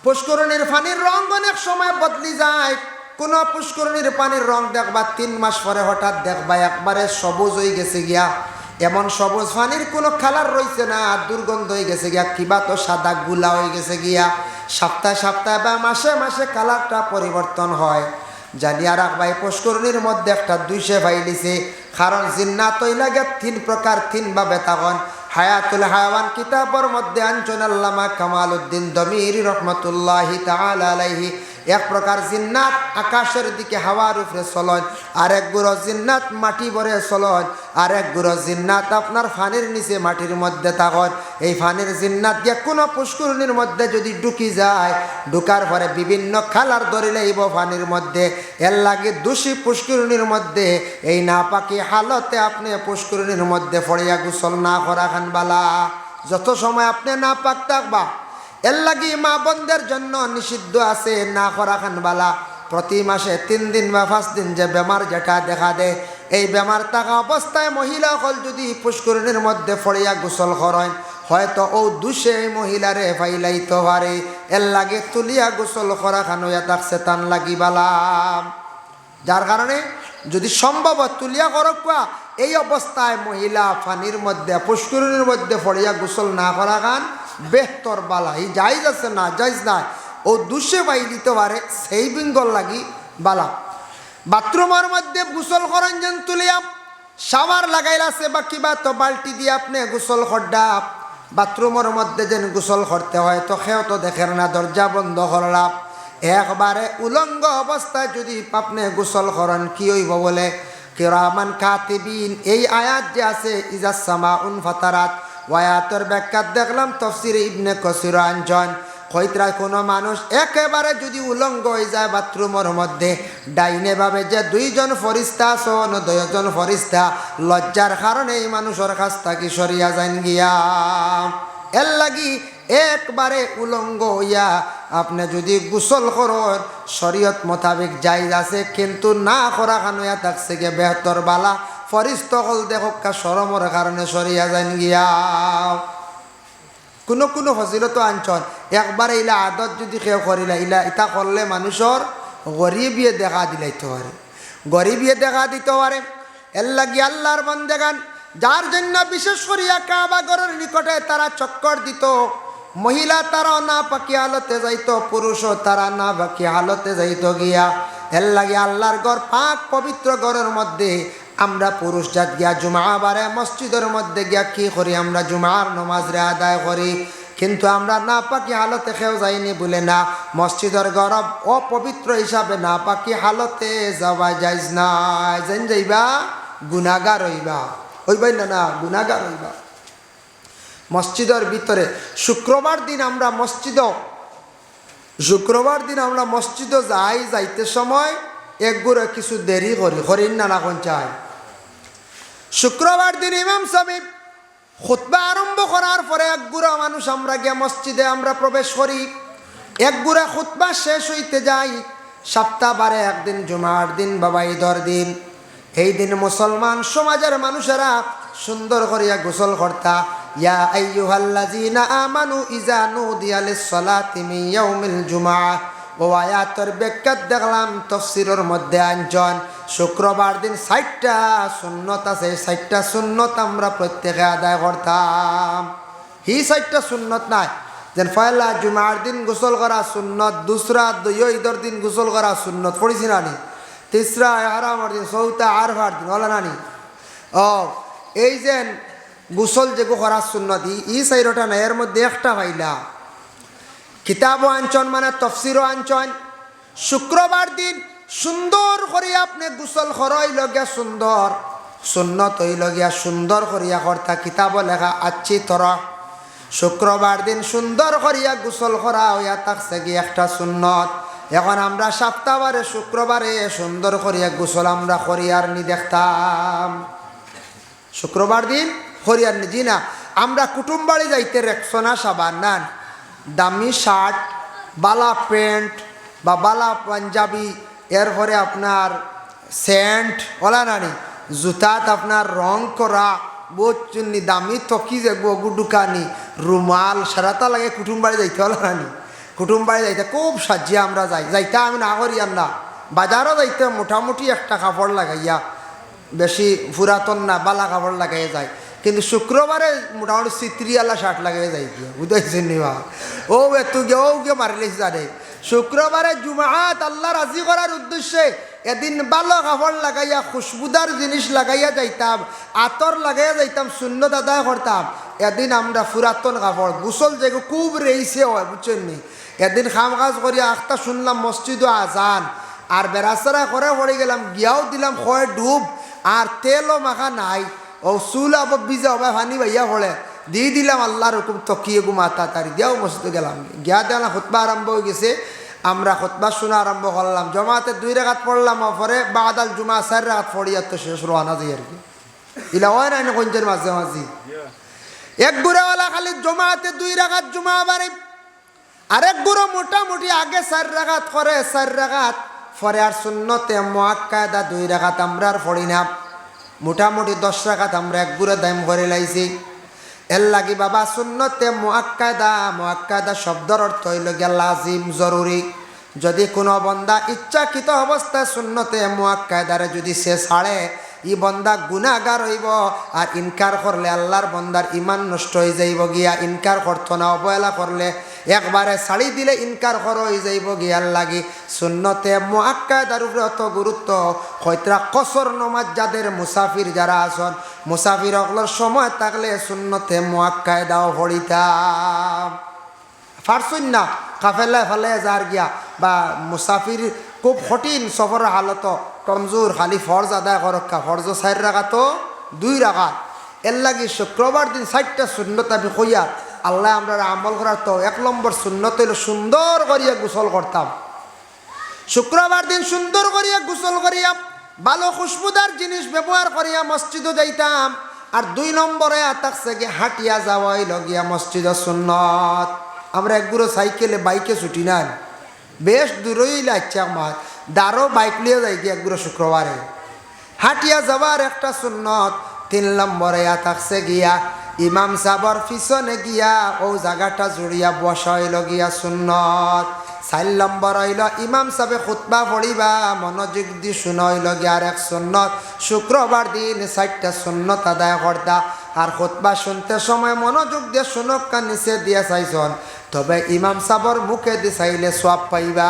পুষ্করিণীর পানির রং অনেক সময় বদলি যায়। কোন পুষ্করিণীর পানির রং দেখবা 3 মাস পরে হঠাৎ দেখবা একবারে সবুজ হয়ে গেছে গিয়া। এমন সবুজ পানির কোনো কালার রয়েছে না, দুর্গন্ধ হয়ে গেছে গিয়া, কিবা তো সাদা গুলা হয়ে গেছে গিয়া। সপ্তাহে সপ্তাহে বা মাসে মাসে কালারটা পরিবর্তন হয়। জানিয়া রাখবাই পুষ্করিণীর মধ্যে একটা 200 ফাইলিছে, কারণ জিন্নাত লাগে 3 প্রকার 3 ভাবে তখন। হায়াতুল হায়াওয়ান কিতাবের মধ্যে আনছেন আল্লামা কামাল উদ্দিন দমিরি রহমতুল্লাহি তাআলা আলাইহি। এক প্রকার জিন্নাত আকাশের দিকে হাওয়ার উপরে চলন, আর এক গুরো জিন্নাত মাটি ভরে চলন, আর এক গুরো জিন্নাত আপনার ফানির নিচে মাটির মধ্যে থাকন। এই ফানির জিন্নাত দিয়ে কোনো পুষ্করিণীর মধ্যে যদি ঢুকি যায়, ঢুকার পরে বিভিন্ন খালার ধরিলেইব ফানির মধ্যে। এর লাগে দোষী পুষ্করিণীর মধ্যে এই নাপাকি হালতে আপনি পুষ্করিণীর মধ্যে পড়িয়া গোসল না করা খান বালা। যত সময় আপনি নাপাক থাকবা, এর লাগি মা বোনদের জন্য নিষিদ্ধ আছে না করা খান বালা। প্রতি মাসে 3 দিন বা 5 দিন যে বেমার যেটা দেখা দেয়, এই বেমার থাকা অবস্থায় মহিলা হল যদি পুষ্করিণীর মধ্যে পড়িয়া গোসল করেন, হয়তো ও দুষে মহিলারে ফাইলাইতে পারে। এর লাগে তুলিয়া গোসল করা খান হইয়া থাকছে তান লাগি বালা। যার কারণে যদি সম্ভব তুলিয়া করক, এই অবস্থায় মহিলা পানির মধ্যে পুষ্করিণীর মধ্যে পড়িয়া গোসল না করা খান বেহতর বালা। এই জায়েজ আছে না জায়েজ নাই, ও দুষে পাই দিতে পারে সেই বিঙ্গল লাগি বালা। বাথরুমের মধ্যে গোসল করেন যেন তুলিয়া শাওয়ার লাগাইলাছে বা কিবা তো বালতি দিয়ে আপনি গোসল খড্ডা বাথরুমের মধ্যে যেন গোসল করতে হয় তো সেও তো দেখেন না, দরজা বন্ধ করলাম। একবারে উলঙ্গ অবস্থায় যদি আপনি গোসল করেন কি হইব বলে কিরামান কাতিবিন, এই আয়াত যে আছে ইজাস সামাউন ফাতারাত, আয়াতের ব্যাখ্যা দেখলাম তাফসীরে ইবনে কাসির আনজন কইতরা কোনো মানুষ একেবারে যদি উলঙ্গ হয়ে যায় বাথরুমের মধ্যে ডাইনে ভাবে যে দুইজন ফরিস্তা আছেন, দুইজন ফরিস্তা লজ্জার কারণে এই মানুষের কাছ থেকে সরিয়া যান গিয়া। এর লাগি একবারে উলঙ্গ হইয়া আপনি যদি গোসল করেন শরীয়ত মোতাবেক জায়েজ আছে, কিন্তু না করা খানুয়া থাকছে গিয়ে বেহতর বালা ফরিস্ত হল দেখকা শরমের কারণে সরিয়া যান গিয়া। কোনো কোনো ফজিলত আনছন একবার ইলা আদত যদি কেউ করিলা ইলা ইটা করলে মানুষের গরিবিয়ে দেখা দিলাইতে পারে, গরিবিয়ে দেখা দিতে পারে। এর লাগি আল্লাহর বান্দাগান যার জন্য বিশেষ করিয়া কাবা ঘরের নিকটে তারা চক্কর দিত, মহিলা তারা না পাকি হালতে যাইতো, পুরুষও তারা না পাকি হালতে যাইতো গিয়া। এর লাগে আল্লাহর ঘর পাক পবিত্র ঘরের মধ্যে আমরা পুরুষ জাত গিয়া জুমাবারে মসজিদের মধ্যে গিয়া কি করি, আমরা জুমার নমাজ রে আদায় করি, কিন্তু আমরা না পাকি হালতে কেউ যাইনি বলে না মসজিদের গরব অপবিত্র হিসাবে না পাকি হালতে যাওয়া যাইজ না, যেন যাইবা গুনাহগার হইবা, হইবাই না না গুনাহগার হইবা। মসজিদের ভিতরে শুক্রবার দিন আমরা মসজিদ যাইতে সময় একগুলো কিছু দেরি করি না না কোন চাই। শুক্রবার দিন ইমাম সাহেব খুতবা আরম্ভ করার পরে একগুড়া মানুষ আমরা গিয়ে মসজিদে আমরা প্রবেশ করি, একগুড়া খুতবা শেষ হইতে যাই। সপ্তাহবারে একদিন জুমার দিন বাবা ঈদের দিন, এই দিন মুসলমান সমাজের মানুষেরা সুন্দর করিয়া গোসল করতা। ইয়া আইয়ুহাল্লাযীনা আমানু ইযা নুদিয়া লিস-সালাতি মিন ইয়াউমিল জুমআহ, ও আয়াতের ব্যাখ্যা দেখলাম তাফসীরের মধ্যে আনজন শুক্রবার দিন ৬০টা সুন্নত আছে, ৬০টা সুন্নত আমরা প্রত্যেকে আদায় করতাম। হি ৬০টা সুন্নত নাই যেন পয়লা জুমার দিন গোসল করা সুন্নত, দুসরা ঈদের দিন গোসল করা সুন্নত পড়েছি নানি, তিসরা হারামের দিন, চৌথা আরফার দিন হলো নানি। ও এই যে গোসল যে করা সুন্নত ই ৪টা নাই, এর মধ্যে একটা পাইলা কিতাবও আনছন মানে তফসিরও আনছন। শুক্রবার দিন সুন্দর করিয়া আপনি গোসল করই লগিয়া সুন্দর সুন্নত হই লগিয়া সুন্দর করিয়া কর্তা কিতাবও লেখা আচ্ছি তরা। শুক্রবার দিন সুন্দর করিয়া গোসল করা হইয়া থাকছে গিয়ে একটা সুন্নত। এখন আমরা সপ্তাহবারে শুক্রবারে সুন্দর করিয়া গোসল আমরা করিয়ার নি দেখতাম, শুক্রবার দিন করিয়ার নি জি না। আমরা কুটুম বাড়ি যাইতে রেক্সোনা সাবান নান, দামি শার্ট, বালা প্যান্ট বা বালা পাঞ্জাবি, এরপরে আপনার সেন্ট ওলা নানি, জুতাত আপনার রং করা বহুত চুন্নি দামি তকি যে গুডুকানি রুমাল সারাতা লাগে কুটুম বাড়ি যাইতে ওলা নানি। কুটুম বাড়ি যাইতে খুব সাজিয়ে আমরা যাইতা আমি না করিয়ার না, বাজারও যাইতে মোটামুটি একটা কাপড় লাগাইয়া, বেশি পুরাতন না বালা কাপড় লাগাইয়া যায়, কিন্তু শুক্রবারে মোটামুটি চিত্রিয়ালা শার্ট লাগাই যাই গিয়া বুঝাইছেন নিবা। ও এত গে ও গে মারিলে জানে শুক্রবারে জুমাত আল্লাহ রাজি করার উদ্দেশ্যে এদিন ভালো কাপড় লাগাইয়া খুশবুদার জিনিস লাগাইয়া যাইতাম, আতর লাগাইয়া যাইতাম, সুন্নত আদায় করতাম। এদিন আমরা পুরাতন কাপড় গোসল যে খুব রেইছে হয় বুঝছেন নি, এদিন খাম কাজ করিয়া আখটা শুনলাম মসজিদও আজান আর বেড়াচারা করে পড়ে গেলাম, গিয়াও দিলাম হয় ডুব আর তেলও মাখা নাই, ও চুল আবার ভিজা হবে পানি ভাইয়া পড়ে দিয়ে দিলাম আল্লাহর হুকুম তকিয়ে গুমাতা তারি দিয়াও মসজিদে গেলাম। গিয়া দেওয়া খুতবা আরম্ভ হয়ে গেছে, আমরা খুতবা শোনা আরম্ভ করলাম, জমাতে 2 রাকাত পড়লাম, পরে বাদাল জুমা 4 রাকাত পড়িয়া তো শেষ রোয়ানা যাই আর কি ইলা হয় না কোনজের মাঝে মাঝে এক গুড়াওয়ালা খালি জমাতে 2 রাকাত জুমা বাড়ি, আরেক গুড়ো মোটামুটি আগে 4 রাকাত করে 4 রাকাত পরে আর সুন্নতে মুআক্কাদা 2 রাকাত আমরা আর পড়ি না, মোটামুটি 10 রাকাত আমরা এক গুড়ে দাম করে লাইছি। এর লাগি বাবা সুন্নতে মুআক্কাদা শব্দের অর্থ হইল গিয়া লাজিম জরুরি। যদি কোনো বন্দা ইচ্ছাকৃত অবস্থায় সুন্নতে মুআক্কাদারে যদি সে ছাড়ে ই বন্দা গুনাহগার হইব। আর ইনকার করলে আল্লাহর বন্দার ইমান নষ্ট হয়ে যাইব গিয়া। ইনকার করতো না, অবহেলা করলে একবারে ছাড়ি দিলে ইনকার কর হয়ে যাইব গিয়ার লাগি সুন্নতে মুআক্কাদার উপরে অত গুরুত্ব। কয়ত্রা কসর নমাজ যাদের মুসাফির যারা আসন, মুসাফির অগলোর সময় থাকলে সুন্নতে মুআক্কাদাও পড়িতাম। ফারসুন না কাফেলায় ফেলে যার গিয়া বা মুসাফির খুব কঠিন সফরের হালত কমজোর, খালি ফরজ আদায় করক্কা। ফরজ 4 রাকাত তো 2 রাকাত। এর লাগি শুক্রবার দিন 4টা সুন্নত আমি কইয়া আল্লাহ আমরা আমল করার। তো 1 নম্বর সুন্নত হইল সুন্দর করিয়া গোসল করতাম। শুক্রবার দিন সুন্দর করিয়া গোসল করিয়া ভালো খুশবুদার জিনিস ব্যবহার করিয়া মসজিদে যাইতাম। আর 2 নম্বরে থাকছে গিয়ে হাঁটিয়া যাওয়া হইল গিয়া মসজিদ সুন্নত। আমরা একগুলো সাইকেলে বাইকে ছুটি নাই, বেশ দূরই লাগছে আমার দারো বাইক লিয়ে যাই গিয়ে একগুলো শুক্রবারে হাঁটিয়া যাওয়ার একটা সুন্নত। 3 নম্বরে থাকছে গিয়া ইমাম সাহর পিছনে গিয়া ও জায়গাটা জুড়িয়া বসা হইল গিয়া সুন্নত। 4 নম্বর হইল ইমাম সাহেব খুতবা পড়িবা মনোযোগ দি শুনা হইল গিয়া আর এক সুন্নত। শুক্রবার দিন 4টা সুন্নত আদায় করতা। আর খুতবা শুনতে সময় মনোযোগ দিয়ে শুনক, কান নিচে দিয়ে চাইছন তবে ইমাম সাহর মুখে দি চাইলে সওয়াব পাইবা।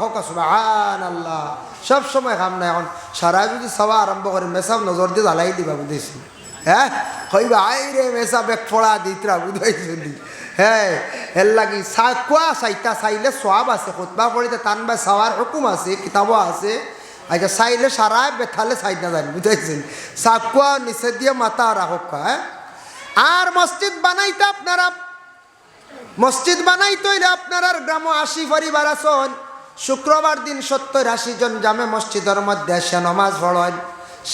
হোক সুবহানাল্লাহ। সব সময় কাম না, এখন সারা যদি চাওয়া আরম্ভ করে মেসাব নজর দিয়ে জ্বালাই দিবা বুঝেছি। হ্যাঁ কইবা আই রে মেসাব এক ফোড়া দিতরা বুঝাইছি। হ্যাঁ এর লাগি কুয়া চাইতা চাইলে সওয়াব আছে। খুতবা পড়িতে টানবা চাওয়ার হুকুম আছে, কিতাবও আছে। আচ্ছা চাইলে সারা বেথালে চাই না জানি বুঝাইছেন। চাকুয়া নিচে দিয়ে মাথা রাখক। হ্যাঁ আর মসজিদ বানাইতে আপনারা, মসজিদ বানাইতে হইলে আপনার গ্রাম 80 পরিবার আছেন। শুক্রবার দিন 70-80 জন জামে মসজিদের মধ্যে এসে নমাজ পড়েন।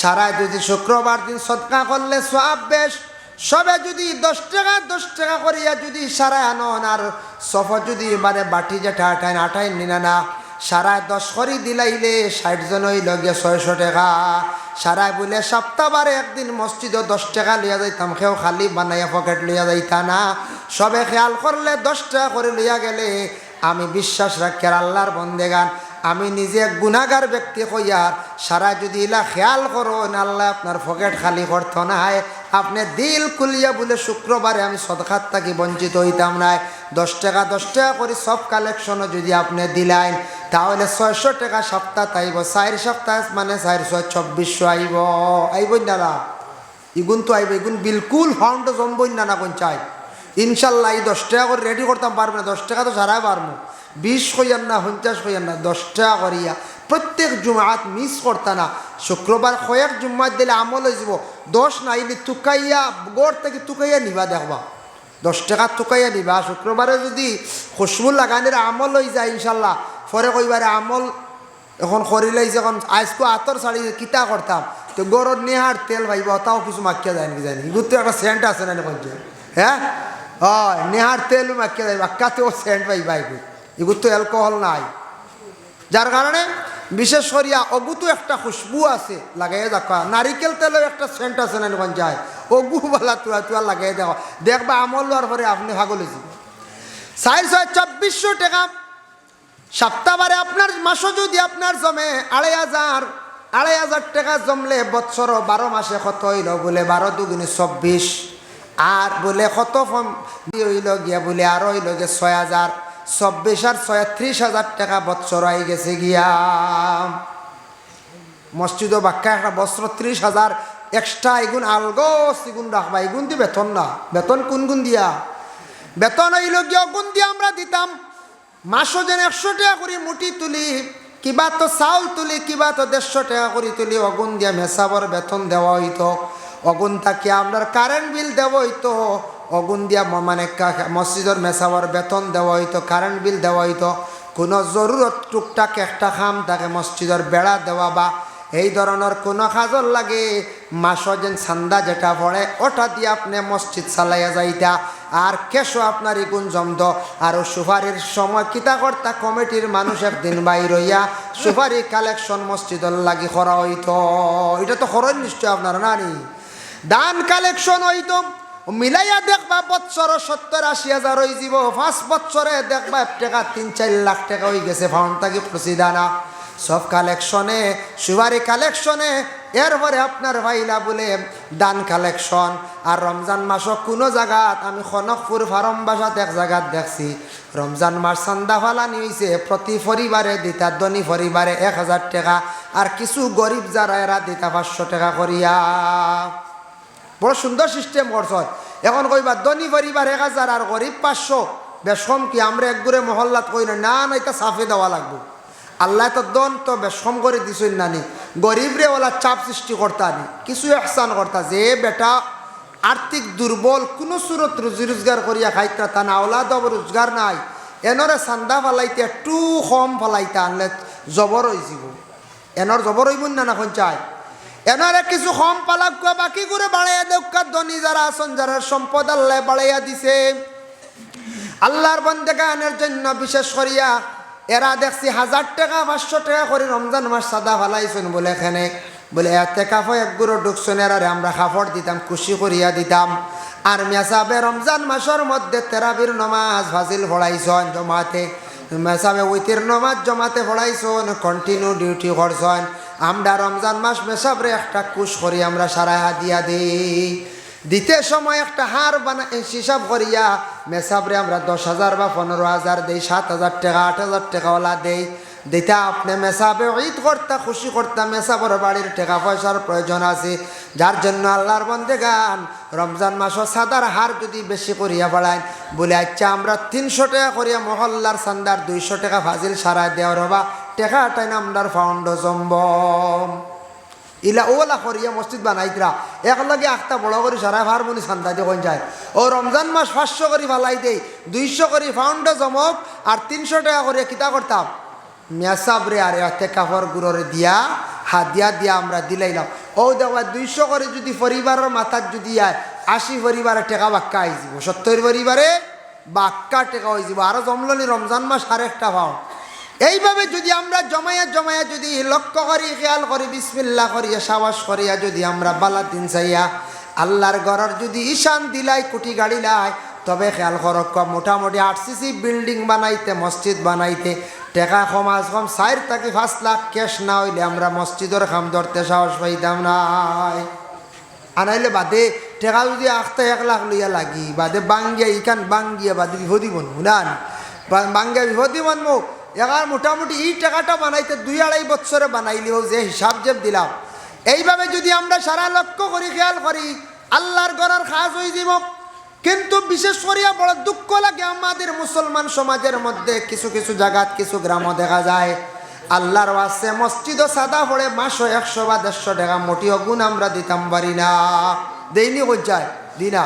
সারা যদি শুক্রবার দিন সদকা করলে সওয়াব বেশ। সবে যদি 10 টাকা করিয়া যদি সারা আনন আর সফ যদি মানে বাটি যেটা আটাই নিনা না সারা 10 করি দিলাইলে 60 জন হইল গিয়ে 600 টাকা। সারা বলে সপ্তাহবারে একদিন মসজিদে 10 টাকা লইয়া যাইতাম, কেউ খালি বানাইয়া পকেট লইয়া যাইতা না। সবে খেয়াল করলে 10 টাকা করে লইয়া গেলে আমি বিশ্বাস রাখি আর আল্লাহর বন্দেগান আমি নিজে গুনাহগার ব্যক্তি কইয়ার সারা যদি ইলা খেয়াল করুন আল্লাহ আপনার পকেট খালি করতো না। আপনি দিল খুলিয়া বলে শুক্রবারে আমি সদকাত থাকি বঞ্চিত হইতাম না। 10 টাকা করে সব কালেকশনও যদি আপনি দিলেন তাহলে 600 টাকা সপ্তাহ আইব। 4 সপ্তাহ মানে 424 আইব না। ইগুন তো আইব, ইগুন বিলকুল ফাউন্ড জমবই না কোন চাই। ইনশাল্লাহ এই 10 টাকা করে রেডি করতাম পারবো না। 10 টাকা তো সারাই পারবো, 20 কইয়ান না 50 কইয়ান না, 10 টাকা করিয়া প্রত্যেক জুমাত মিস করতা না। শুক্রবার কয়েক জুমাত দিলে আমল হয়ে যাব। 10 না আইলে তুকাইয়া গড় থেকে তুকাইয়া নিবা দেখবা, 10 টাকা তুকাইয়া নিবা। শুক্রবারে যদি খুশবু লাগানোর আমল হয়ে যায় ইনশাল্লাহ পরে কইবারে আমল এখন করিলেই যখন আজকে আতর শাড়ি কিতা করতাম তো গড়ের নেহার তেল ভাইব তাও কিছু মাখিয়া যায় নাকি জানি। এগুলো তো একটা সেন্ট আছে না কইছে। হ্যাঁ হয় নেহার তেল মাখিয়া যায় বাক্কাতেও সেন্ট পাইবা। এগুলো তো অ্যালকোহল নাই, যার কারণে বিশেষ করিয়া অগুতো একটা খুশবু আছে লাগাইয়া দেখা। নারিকেল তেলেও একটা সেন্ট আছে না কোন যায়, অগুবালা তুয়া লাগাই দেখো দেখবা আমল হওয়ার পরে আপনি ভাগল হয়েছি। 424 টাকা সপ্তাহবারে আপনার মাসও যদি আপনার জমে 2,500 টাকা জমলে বৎসর 12 মাসে কত হইল বলে 12 দুগুণে 24 আর বলে কত হইল গিয়া বলে আরো হইল গিয়ে 6,000 24 আর 36,000 টাকা বৎসর আই গেছে গিয়া। মসজিদ বাক্কা একটা বস্ত্র 30,000 এক্সট্রা এগুন আলগোস এগুন রাখবা। এগুন দি বেতন না, বেতন কোন গুণ দিয়া? বেতন হইল গিয়া গুণ দিয়া আমরা দিতাম। মাসও যেন 100 টাকা করে মুঠি তুলি, কিবা তো চাউল তুলি, কিবা তো 150 টাকা করে তুলি অগুন দিয়া মেসাবর বেতন দেওয়া হইতো। অগুন থাকি আপনার কারেন্ট বিল দেওয়া হইতো, অগুন দিয়া মানে মসজিদের মেসাবর বেতন দেওয়া হইতো, কারেন্ট বিল দেওয়া হইতো। কোনো জরুরত টুকটাক একটা খাম থাকে মসজিদের বেড়া দেওয়া বা এই ধরনের কোনো কাজর লাগে মাসও যেন চান্দা যেটা পড়ে ওটা দিয়ে আপনি মসজিদ চালাইয়া যাইতা। আর কেশো আপনার ইগুন জমদ আর সুপারির সময় কিতা কর্তা কমিটির মানুষ একদিন বাইর হইয়া সুপারি কালেকশন মসজিদের লাগি করা হইতো। এটা তো খরচ নিশ্চয় আপনার নানি দান কালেকশন হইতো। মিলাইয়া দেখবা বৎসর 70-80 হাজার হয়ে যাব। 5 বৎসরে দেখবা 1 টাকা 3-4 লাখ টাকা হয়ে গেছে ফাউন্ড থাকি খুশি দানা। সব কালেকশনে সুপারি কালেকশনে এরপরে আপনার ভাইলা বলে দান কালেকশন। আর রমজান মাসও কোনো জায়গাত আমি খনকপুর ফার্ম বাসাত এক জায়গাত দেখছি রমজান মাস চান্দা ফালানি হয়েছে প্রতি পরিবারে দিতা, ধনী পরিবারে 1000 টাকা, আর কিছু গরিব যারা এরা দিতা 500 টাকা করিয়া। বড় সুন্দর সিস্টেম করছ। এখন কইবা ধনী পরিবার 1000 আর গরিব 500, বেশ কম কি? আমরা একগুড়ে মহল্লাত কই না, না এটা সাফে দেওয়া লাগবো। আল্লাহ তো দন তো বেশ কম করে দিছই নানি, গরিবরে ওলা চাপ সৃষ্টি করতা নি, কিছু এহসান করতা যে বেটা আর্থিক দুর্বল কোনো সুরত রুজি রোজগার করিয়া খাইতা, তা না ওলা দব রোজগার নাই, এনরে চান্দা ফালাইতে একটু কম ফালাইতা, আনলে জবর হয়ে যাব। এনর জবর হইব না না চাই, এনারে কিছু কম পালাক বাকি করে বাড়াইয়া দেউকা। ধনী যারা আছেন, যারা সম্পদ আল্লাহ বাড়াইয়া দিছে, আল্লাহর বান্দাগানের জন্য বিশেষ করিয়া এরা দেখছি 1000 টাকা 500 টাকা করে রমজান মাস সাদা ফালাইছেন বলে এখানে বলে এতে কাফ এক গুঁড়ো ঢুকছেন, এরারে আমরা কাপড় দিতাম, খুশি করিয়া দিতাম। আর মেসাবে রমজান মাসের মধ্যে তেরাবির নমাজ ফাজিল পড়াইছেন জমাতে, মেসাবে উইতির নমাজ জমাতে পড়াইছেন, কন্টিনিউ ডিউটি করছেন। আমরা রমজান মাস মেসাবরে একটা কুশ করি, আমরা সারা দিয়া দিই। দিতে সময় একটা হার বানা হিসাব করিয়া মেসাবরে আমরা 10,000 বা 15,000 দেই, 7,000 টাকা 8,000 টাকাওয়ালা দেই। দিতা আপনি মেসাবে ঈদ করতা, খুশি করতা, মেসাবর বাড়ির টাকা পয়সার প্রয়োজন আছে, যার জন্য আল্লাহর বন্দেগান রমজান মাসও সাদার হার যদি বেশি করিয়া বাড়ায় বলে আচ্ছা আমরা 300 টাকা করিয়া মহল্লার চান্দার 200 টাকা ফাজিল সারা দেওয়ার হবা টাকাটাই নামদার ফাউন্ড জম্বম ইলা ওলা করিয়া মসজিদ বানাইতরা একলগে আখটা বড় করে সারা হারমোনি চান্দা দিয়ে কোন যায়। ও রমজান মাস 500 করে ফালাই দেই, 200 করে ফাউন্ড জমক, আর 300 টাকা করিয়া কিতা করতাম মেসাবরে আর এতে কাপড় গুড়রে দিয়া হাদিয়া দিয়া আমরা দিলাইলাম। ও দেখবা 200 করে যদি পরিবারের মাথার যদি আয় 80 পরিবারে টাকা বাক্কা আই যাব, 70 পরিবারে বাক্কা টাকা হয়ে যাব, আরো জমলনি রমজান মাস আর একটা পাও। এইভাবে যদি আমরা জমায়া জমায়া যদি লক্ষ্য করি, খেয়াল করি, বিসমিল্লাহ করিয়া সাবাস করিয়া যদি আমরা বালা দিন চাইয়া আল্লাহর ঘরের যদি ঈশান দিলাই কোটি গাড়ি লাই, তবে খেয়াল করক মোটামুটি 8cc বিল্ডিং বানাইতে মসজিদ বানাইতে টাকা কমাস কম 4 থেকে 5 লাখ ক্যাশ না হইলে আমরা মসজিদের কাম ধরতে সাহস পাইতাম নাই। আনাইলে বাদে টাকা যদি 1 লাখ লইয়া লাগি বাদে বাঙ্গিয়া ইখান বাঙ্গিয়া বাদে বিপদি বনবো না, বাঙ্গিয়া বিপদি বনবো। এবার মোটামুটি এই টাকাটা বানাইতে 2-2.5 বছরে বানাইলেও যে হিসাব যে দিলাম, এইভাবে যদি আমরা সারা লক্ষ্য করি খেয়াল করি আল্লাহর ঘরের খাস হয়ে যাব। কিন্তু বিশেষ করিয়া বড় দুঃখ লাগে আমাদের মুসলমান সমাজের মধ্যে কিছু কিছু জায়গাত কিছু গ্রামও দেখা যায় আল্লাহর ওয়াসে মসজিদও সাদা পড়ে মাসও 100 বা 150 টাকা মোটিও গুণ আমরা দিতাম পারি না, দেইনি কই যায় দিনা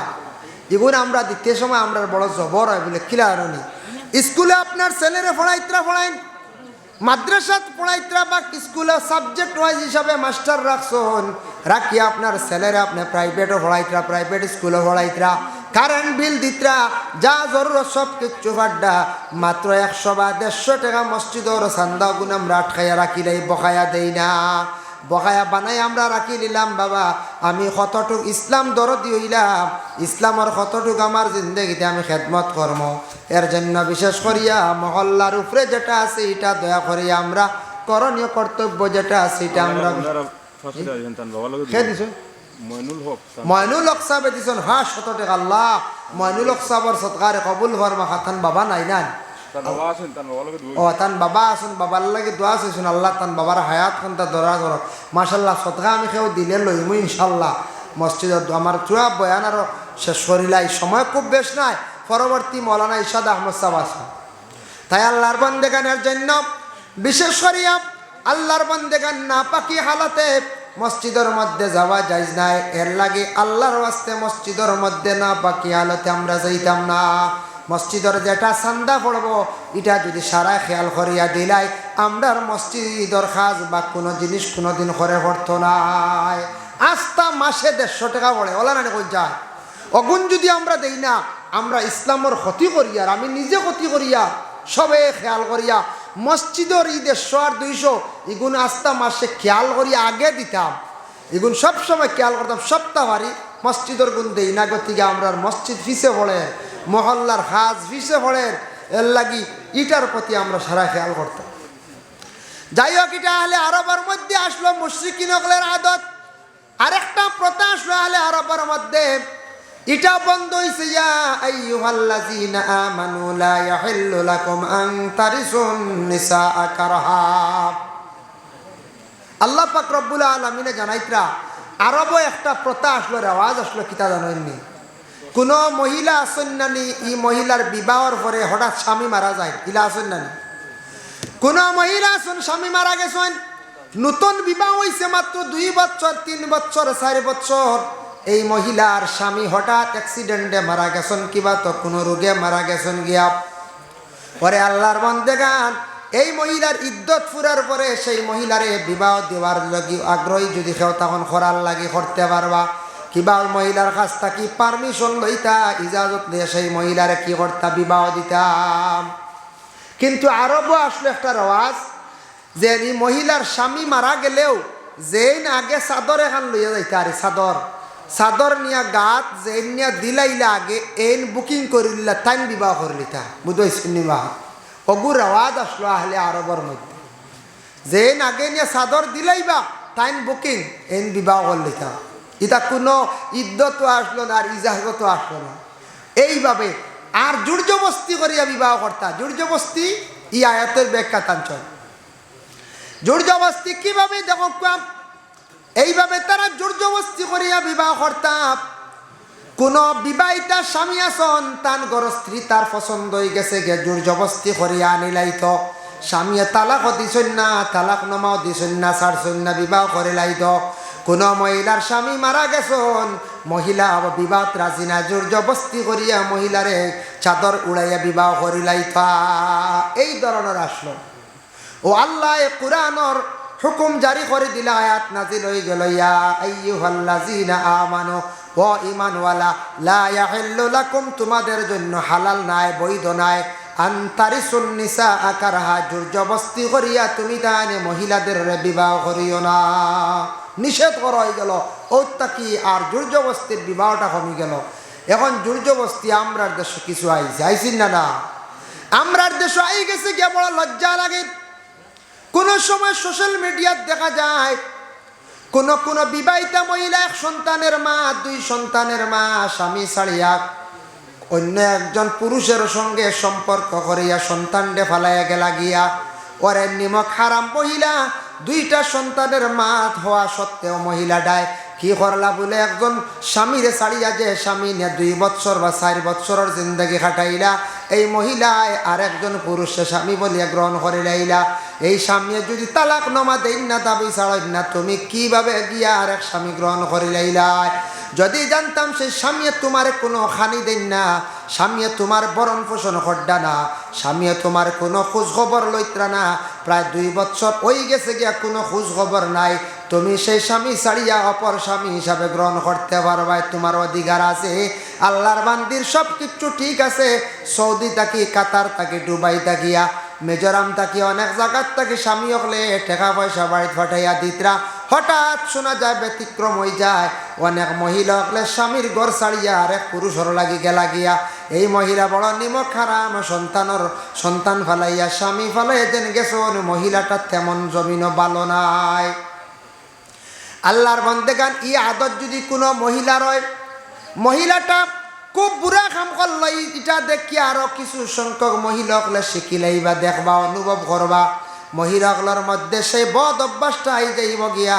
এগুণ আমরা দিতে সময় আমরা বড় জবর হয় বলে কিলারণী। স্কুলে আপনার ছেলেরে পড়াইন, মাদ্রাসাত পড়াইতরা বা স্কুলে সাবজেক্ট ওয়াইজ হিসাবে মাস্টার রাখছেন, রাখিয়া আপনার ছেলেরা আপনি প্রাইভেটও পড়াইতরা, প্রাইভেট স্কুলে পড়াইতরা, কারেন্ট বিল দিতরা, যা জরুরত সব কিচ্ছু ফাড্ডা, মাত্র 100 বা 150 টাকা মসজিদর চান্দা গুণ আমরা আটকাইয়া রাখিলাই, বকায়া দেই না, বকায়া বানাই আমরা রাখি নিলাম। বাবা আমি কতটুক ইসলাম দরদি হইলাম, ইসলামের কতটুক আমার জিন্দগিতে আমি খেদমত কর্ম, এর জন্য বিশেষ করিয়া মহল্লার উপরে যেটা আছে এটা দয়া করিয়া আমরা করণীয় কর্তব্য যেটা আছে এটা আমরা ময়নুল হক সাহেব দিছেন 100 টাকা। আল্লাহ ময়নুল হক সাহেবর সৎকারে কবুল ফরমা। খাতান বাবা নাই না ও তান বাবা আসুন, বাবার লাগে দোয়া চাইছুন আল্লাহ তান বাবার হায়াত খানটা দরা করক। মাশাল্লাহ সৎকা আমি কেউ দিলে লইমু ইনশাল্লাহ। মসজিদত আমার চূড়া বয়ান আরো শেষ করিলাই, সময় খুব বেশ নাই, পরবর্তী মৌলানা ইরশাদ আহমদ সাহেব আসুন। তাই আল্লাহর বান্দেগানের জন্য বিশেষ করিয়া আল্লাহর বান্দেগান না পাকি হালাতে মসজিদের মধ্যে যাওয়া যাইজ নাই, এর লাগে আল্লাহর ওয়াস্তে মসজিদের মধ্যে না পাকি হালতে আমরা যাইতাম না। মসজিদের যেটা চান্দা পড়বো এটা যদি সারা খেয়াল করিয়া দিলাই আমরার মসজিদের কাজ বা কোনো জিনিস কোনোদিন করে পড়তো নাই। আস্তা মাসে 150 টাকা পড়ে ওলা না কই যায়, অগুণ যদি আমরা দেই না আমরা ইসলামের ক্ষতি করিয়া, আমি নিজে ক্ষতি করিয়া সবে খেয়াল করিয়া মসজিদের 150 আর 200 এগুণ আস্তা মাসে খেয়াল করিয়া আগে দিতাম, এগুণ সবসময় খেয়াল করতাম, সপ্তাহ বাড়ি মসজিদের গুণ দেই না গতিকে আমরা মসজিদ ফিসে পড়ে, মহল্লার হাজ ফিসে পড়ে, এর লাগি ইটার প্রতি আমরা সারা খেয়াল করতাম। যাই হোক এটা হলে আরবের মধ্যে আসলো মুশরিকিন হকলের আদত, আরেকটা প্রথা আসলো আহলে আরবের মধ্যে, এটা বন্ধ হইছে। ইয়া আইয়ুহাল্লাযীনা আমানু লা ইয়াহিল্লু লাকুম আন তারিসুন নিসাআ কারহা। আল্লাহ পাক রব্বুল আলামিনে জানাইতরা আরবও একটা প্রথা আসলো, রেওয়াজ আসলো, কিতা জানেননি? কোনো মহিলা আসেন নানি, ই মহিলার বিবাহর পরে হঠাৎ স্বামী মারা যায়, ইলা আসেন নানি? কোনো মহিলা আসেন স্বামী মারা গেছেন, নতুন বিবাহ হয়েছে মাত্র 2 বছর 3 বছর 4 বছর, এই মহিলার স্বামী হঠাৎ অ্যাক্সিডেন্টে মারা গেছেন, কিবা তো কোনো রোগে মারা গেছেন গিয়া। পরে আল্লাহর বান্দাগান এই মহিলার ইদ্যত ফুরার পরে সেই মহিলারে বিবাহ দেওয়ার লাগি আগ্রহী যদি কেউ তখন করার লাগি করতে পারবা, কিবা মহিলার কাছ থেকে পারমিশন লইতা, ইজাজত নিয়ে সেই মহিলারে কি করতা, বিবাহ দিতাম। কিন্তু আরবও আসলো একটা রেওয়াজ যে এই মহিলার স্বামী মারা গেলেও যেন আগে চাদর এখন লইয়া যাইতে, আরে চাদর নিয়া গাত যেন নিয়া দিলাইলা আগে এন বুকিং করিলা তাইন বিবাহ করিলিতা, বুঝাইছেন নিবাহ। অগু রেওয়াজ আসলো আহলে আরবের মধ্যে, যেন আগে নিয়া চাদর দিলাইবা তাইন বুকিং এন বিবাহ করলিতা। এটা কোনো ইদ্যত আসলো না আর ইজাজত আসলো না। এইভাবে আর জোরজবস্তি করিয়া বিবাহ করতা, জোরজবস্তি ই আয়াতের ব্যাখ্যা টানছয়। জোরজবস্তি কিভাবে দেখো, এইভাবে তারা জোরজবস্তি করিয়া বিবাহ করতাম। কোন বিবাহিতা স্বামী আসন, তান গর স্ত্রী তার পছন্দ হয়ে গেছে গে, জোরজবস্তি করিয়া আনিলাইত। স্বামীয়ে তালাক দিছেন না, তালাক নমাও দিছেন না, ছাড়ছেন না, বিবাহ করে লাইত। কোন মহিলার স্বামী মারা গেছেন, মহিলা বিবাহ রাজি না, জোরজবস্তি করিয়া মহিলারে চাদর উড়াইয়া বিবাহ করিলাইতা। এই ধরনের আসলো। ও আল্লাহ কুরআনের হুকুম জারি করে দিলা, আয়াত নাজিল হয়ে গেল, ইয়া আইয়ুহাল্লাযীনা আমানু, ও ঈমানওয়ালা, লা ইয়াহিল্লু লাকুম, তোমাদের জন্য হালাল নাই, বৈধ নাই, আন তারিসুন নিসাআ কারহা, জোরজবস্তি করিয়া তুমি তানে মহিলাদের বিবাহ করিও না, নিষেধ করা হয়ে গেল। ওটা কি আর জোরজবস্তির বিবাহটা কমে গেল। এখন জোরজবস্তি আমরার দেশে কিছু আইছে, আইসিন না? না, আমরার দেশে আই গেছে গিয়া বড় লজ্জা লাগে। কোন সময় সোশ্যাল মিডিয়াত দেখা যায় কোন কোন বিবাহিতা মহিলা, 1 সন্তানের মা, 2 সন্তানের মা, স্বামী ছাড়িয়া অন্য একজন পুরুষের সঙ্গে সম্পর্ক করিয়া সন্তানকে ফালাইয়া গেলা গিয়া। ওরে নিমক হারাম মহিলা, 2টা সন্তানের মা হওয়া সত্ত্বেও মহিলাটায় কি করলা বলে একজন স্বামীরে ছাড়িয়া যে স্বামী নিয়ে 2 বছর বা 4 বছরের জিন্দগি খাটাইলা, এই মহিলায় আর একজন পুরুষের স্বামী বলিয়া গ্রহণ করে লাইলা। এই স্বামী যদি তালাক নমা দেন না, দাবি ছাড়েন না, তুমি কিভাবে গিয়া আর এক স্বামী গ্রহণ করে লাইলা? যদি জানতাম সেই স্বামী তোমার কোনো খানি দেন না, স্বামী তোমার বরণ পোষণ করডা না, স্বামী তোমার কোনো খোঁজ খবর লইত্রা না, প্রায় 2 বছর ওই গেছে গিয়া কোনো খোঁজ খবর নাই, তুমি সেই স্বামী ছাড়িয়া অপর স্বামী হিসাবে গ্রহণ করতে পারবা, তোমার অধিকার আছে। আল্লাহর বান্দির সব কিছু ঠিক আছে, সৌদি থাকি, কাতার থাকি, দুবাই থাকিয়া, মিজোরাম থাকি, অনেক জায়গার থাকি স্বামী হলে টাকা পয়সা বাড়িতে ফাটাইয়া দিতরা। হঠাৎ শোনা যায় ব্যতিক্রম হয়ে যায়, অনেক মহিলা হলে স্বামীর ঘর ছাড়িয়া আরেক পুরুষের লাগি গেলা গিয়া। এই মহিলা বড় নিমক হারাম, সন্তান ফালাইয়া স্বামী ফালাই যেন গেছন, মহিলাটা তেমন জমিন ভালো নাই। আল্লাহর বান্দাগান ই আদত যদি কোনো মহিলার হয়, মহিলাটা খুব বুড়া কাম করল, এটা দেখি আরো কিছু সংখ্যক মহিলা হলে শিখিলাইবা, দেখবা, অনুভব করবা, মহিলাগুলোর মধ্যে সেই বদ অভ্যাসটা আই যাইব গিয়া।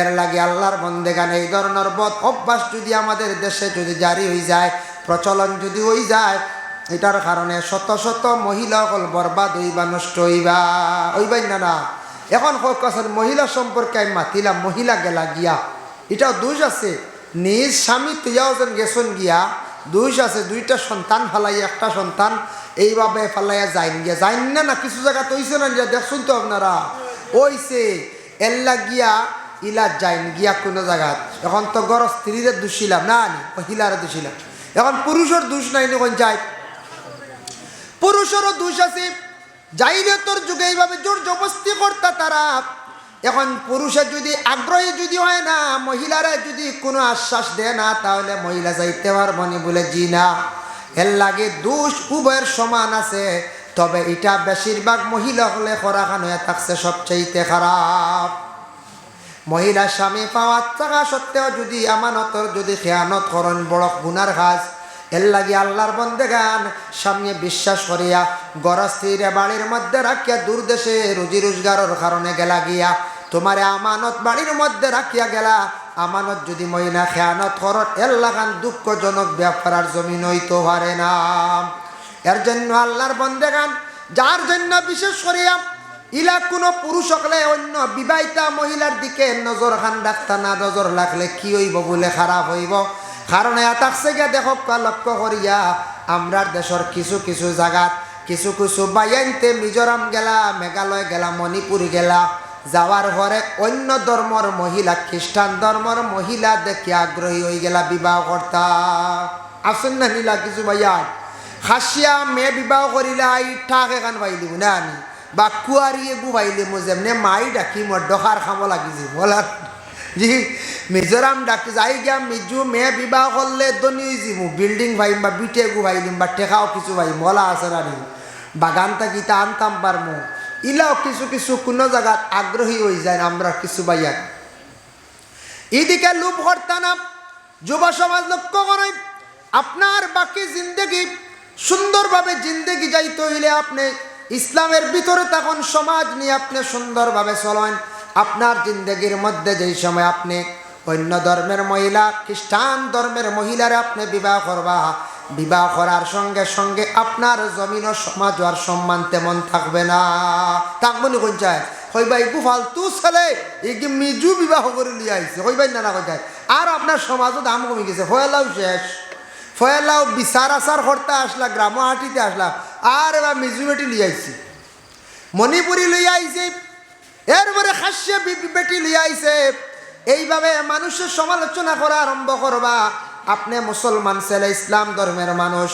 এর লাগে আল্লাহর বান্দাগান এই ধরনের বদ অভ্যাস যদি আমাদের দেশে যদি জারি হয়ে যায়, প্রচলন যদি হয়ে যায়, এটার কারণে শত শত মহিলাগুলো বরবাদ হইবা, নষ্ট হইবাই না। এখন কখন মহিলা সম্পর্কে আমি মাতিলাম, মহিলা গেলা গিয়া, এটাও দোষ আছে। নিজ স্বামী তুইয়াও যেন গেছন গিয়া, দোষ আছে। 2টা সন্তান ফালাইয়া, 1টা সন্তান এইভাবে ফালাইয়া যাইন গিয়া, যাইন না, কিছু জায়গা তো হইছে না, দেখছুন তো আপনারা, ওইছে এল্লা গিয়া ইলা যাইন গিয়া কোনো জায়গা। এখন তো গর স্ত্রীদের দোষিলাম না, মহিলারা দোষিলাম। এখন পুরুষের দোষ নাই, কোন যায়, পুরুষেরও দোষ আছে। জাহিলিয়াতের যুগে এইভাবে জোর জবরদস্তি করতা তারা। এখন পুরুষের যদি আগ্রহী যদি হয় না, মহিলারা যদি কোনো আশ্বাস দেয় না, তাহলে মহিলা যাইতে পারবো না বলে জি না। এর লাগে দোষ উভয়ের সমান আছে, তবে এটা বেশিরভাগ মহিলা হলে খরাখান হয়ে থাকছে সবচাইতে খারাপ। মহিলা স্বামী পাওয়ার থাকা সত্ত্বেও যদি আমানতর যদি খেয়ানত করেন বড় গুনার কাজ। এর লাগি আল্লাহর বন্দেগান সামনে বিশ্বাস করিয়া গরস্থিরে বাড়ির মধ্যে রাখিয়া দূর দেশে রুজি রোজগারের কারণে গেলা গিয়া তোমারে আমানত বাড়ির মধ্যে রাখিয়া গেলা। আমানত যদি মহিলা খেয়ানত করত এর লাগান দুঃখজনক ব্যাপার আর জমিন হইতে পারে না। এর জন্য আল্লাহর বন্দেগান যার জন্য বিশেষ করিয়া ইলা কোনো পুরুষ হলে অন্য বিবাহিতা মহিলার দিকে নজর খান রাখতা না, নজর রাখলে কি হইব বলে খারাপ হইব। কারণ এটাকছে গিয়া দেখো লক্ষ্য করিয়া আমরার দেশের কিছু কিছু জায়গাত কিছু কিছু বাইয়াইতে মিজোরাম গেলা, মেঘালয় গেলা, মণিপুর গেলা, যাওয়ার পরে অন্য ধর্মর মহিলা খ্রিস্টান ধর্মর মহিলা দেখে আগ্রহী হয়ে গেলা বিবাহ কর্তা। আসুন না নিলা কিছু ভাইয়া হাসিয়া মেয়ে বিবাহ করিলা আই ঠাক এখান পাইলি না আনি বা কুয়ারিয়ে গুবাইলে মো যেমনে মাই ডাকি মোর ডকার খামো লাগিছে বলার জি মিজোরাম ডাকি যাই গিয়া মিজু মেয়ে বিবাহ করলে দনি যাবো বিল্ডিং ভাইম বা বিটে গুবাইলিম বা টেকাও কিছু ভাই মলা আছে রানি বাগান থাকিতা আনতাম পারমো। ইলাও কিছু কিছু কোনো জায়গাত আগ্রহী হয়ে যায় আমরা কিছু ভাইয়া এদিকে লোভ করতাম। যুব সমাজ লক্ষ্য করে আপনার বাকি জিন্দগি সুন্দরভাবে জিন্দগি যাইতে হইলে আপনি ইসলামের ভিতরে তখন সমাজ নিয়ে আপনি সুন্দরভাবে চলেন। আপনার জিন্দগির মধ্যে যেই সময় আপনি অন্য ধর্মের মহিলা খ্রিস্টান ধর্মের মহিলারে আপনি বিবাহ করবা, বিবাহ করার সঙ্গে সঙ্গে আপনার জমিন ও সমাজ আর সম্মান তেমন থাকবে না। থাকবো নি কোন চায় হইবা একটু ফালতু ছেলে একে মিজু বিবাহ করে নিয়ে আইছে হইবাই না কোন চায়। আর আপনার সমাজও দাম কমে গেছে, ফয়লাও শেষ, ফয়লাও বিচার আচার করতে আসলা, গ্রামহাটিতে আসলা, আর এবার মিজু বেটি লিয়ে আইছি, মণিপুরি লইয়া আইছে, এরপরে খাসিয়া বেটি লিয়ে আইছে। এইভাবে মানুষের সমালোচনা করা আরম্ভ করবা। আপনি মুসলমান ছেলে ইসলাম ধর্মের মানুষ,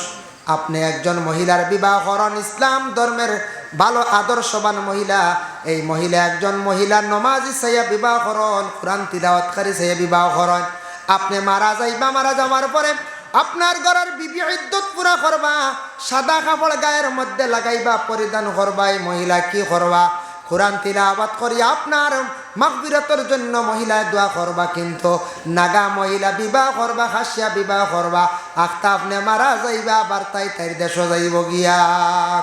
আপনি একজন মহিলার বিবাহ করেন ইসলাম ধর্মের ভালো আদর্শবান মহিলা, এই মহিলা একজন মহিলার নমাজি চাইয়া বিবাহ করেন, কোরআন তিলাওয়াতকারী চাইয়া বিবাহ করেন। আপনি মারা যাইবা, মারা যাওয়ার পরে আপনার ঘরের বিবি ইদ্যত পুরা করবা, সাদা কাপড় গায়ের মধ্যে লাগাইবা, পরিধান করবা। এই মহিলা কি করবা? কোরআন তিলাওয়াত করি আপনার মাগফিরাতের জন্য মহিলা দোয়া করবা। কিন্তু নাগা মহিলা বিবাহ করবা, খাসিয়া বিবাহ করবা, আখতা আপনি মারা যাইবা, আবার তাই তাই দেশ যাইব গিয়া,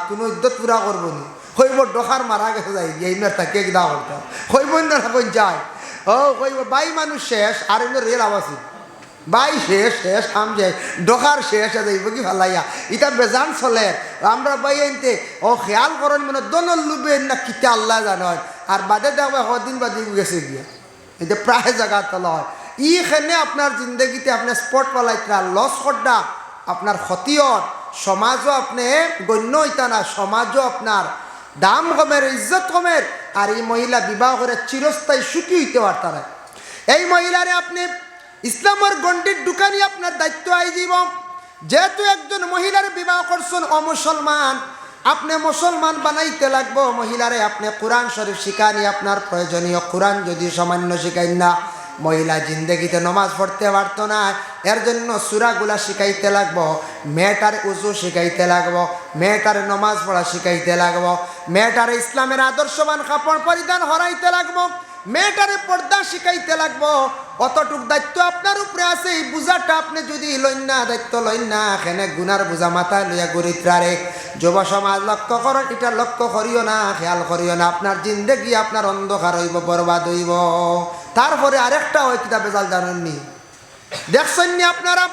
কোনো ইদ্যত পুরা করবো নি, হইব ডোকার মারা গেছে যাই গিয়া ইনার তাকে দা করতাম হইব না কই যায় ও হইব বাই মানুষ শেষ আর এমনি রেল আবাসী বাই শেষ শেষ আম যাই ডোকার শেষ যাইব কি ভালাইয়া ইটা বেজান চলে। আমরা বাই আনতে ও খেয়াল করেন মানে দনল লুবে না কিতা আল্লাহ জানয়, আর বাদে দেখবে কদিন বাদে গেছে গিয়া এটা প্রায় জায়গা তোলা হয়। ইখানে আপনার জিন্দগিতে আপনার স্পট পালাইতা লস করডা আপনার ক্ষতিয়র, সমাজও আপনি গণ্য হইতা না, সমাজও আপনার দাম কমের, ইজ্জত কমের। আর এই মহিলা বিবাহ করে চিরস্থায়ী সুখী হইতে পারতারা। এই মহিলারে আপনি ইসলামের গণ্ডির দোকানি আপনার দায়িত্ব আইজিব। যেহেতু একজন মহিলার বিবাহ করছেন অমুসলমান, আপনি মুসলমান বানাইতে লাগবো। মহিলারে আপনি কোরআন শরীফ শিখানি আপনার প্রয়োজনীয়। কোরআন যদি সামান্য শিখাই না, মহিলা জিন্দগিতে নমাজ পড়তে পারত না, এর জন্য সূরাগুলা শিখাইতে লাগবো। মেয়েটারে উজু শিখাইতে লাগবো, মেয়েটারে নমাজ পড়া শিখাইতে লাগবো, মেয়েটারে ইসলামের আদর্শবান কাপড় পরিধান হরাইতে লাগবো, মেয়েটারে পর্দা শিখাইতে লাগবো। অতটুক দায়িত্ব আপনার উপরে আছে। এই বোঝাটা আপনি যদি লইন না, দায়িত্ব লইন না, এখানে গুনার বোঝা মাথায় লইয়া গরিত্রারে যুব সমাজ লক্ষ্য করেন, এটা লক্ষ্য করিও না, খেয়াল করিও না। আপনার জিন্দেগি আপনার অন্ধকার হইব, বরবাদ হইব। তারপরে আরেকটা ওই কিতাবে জাল জানেননি, দেখছেন নি আপনারা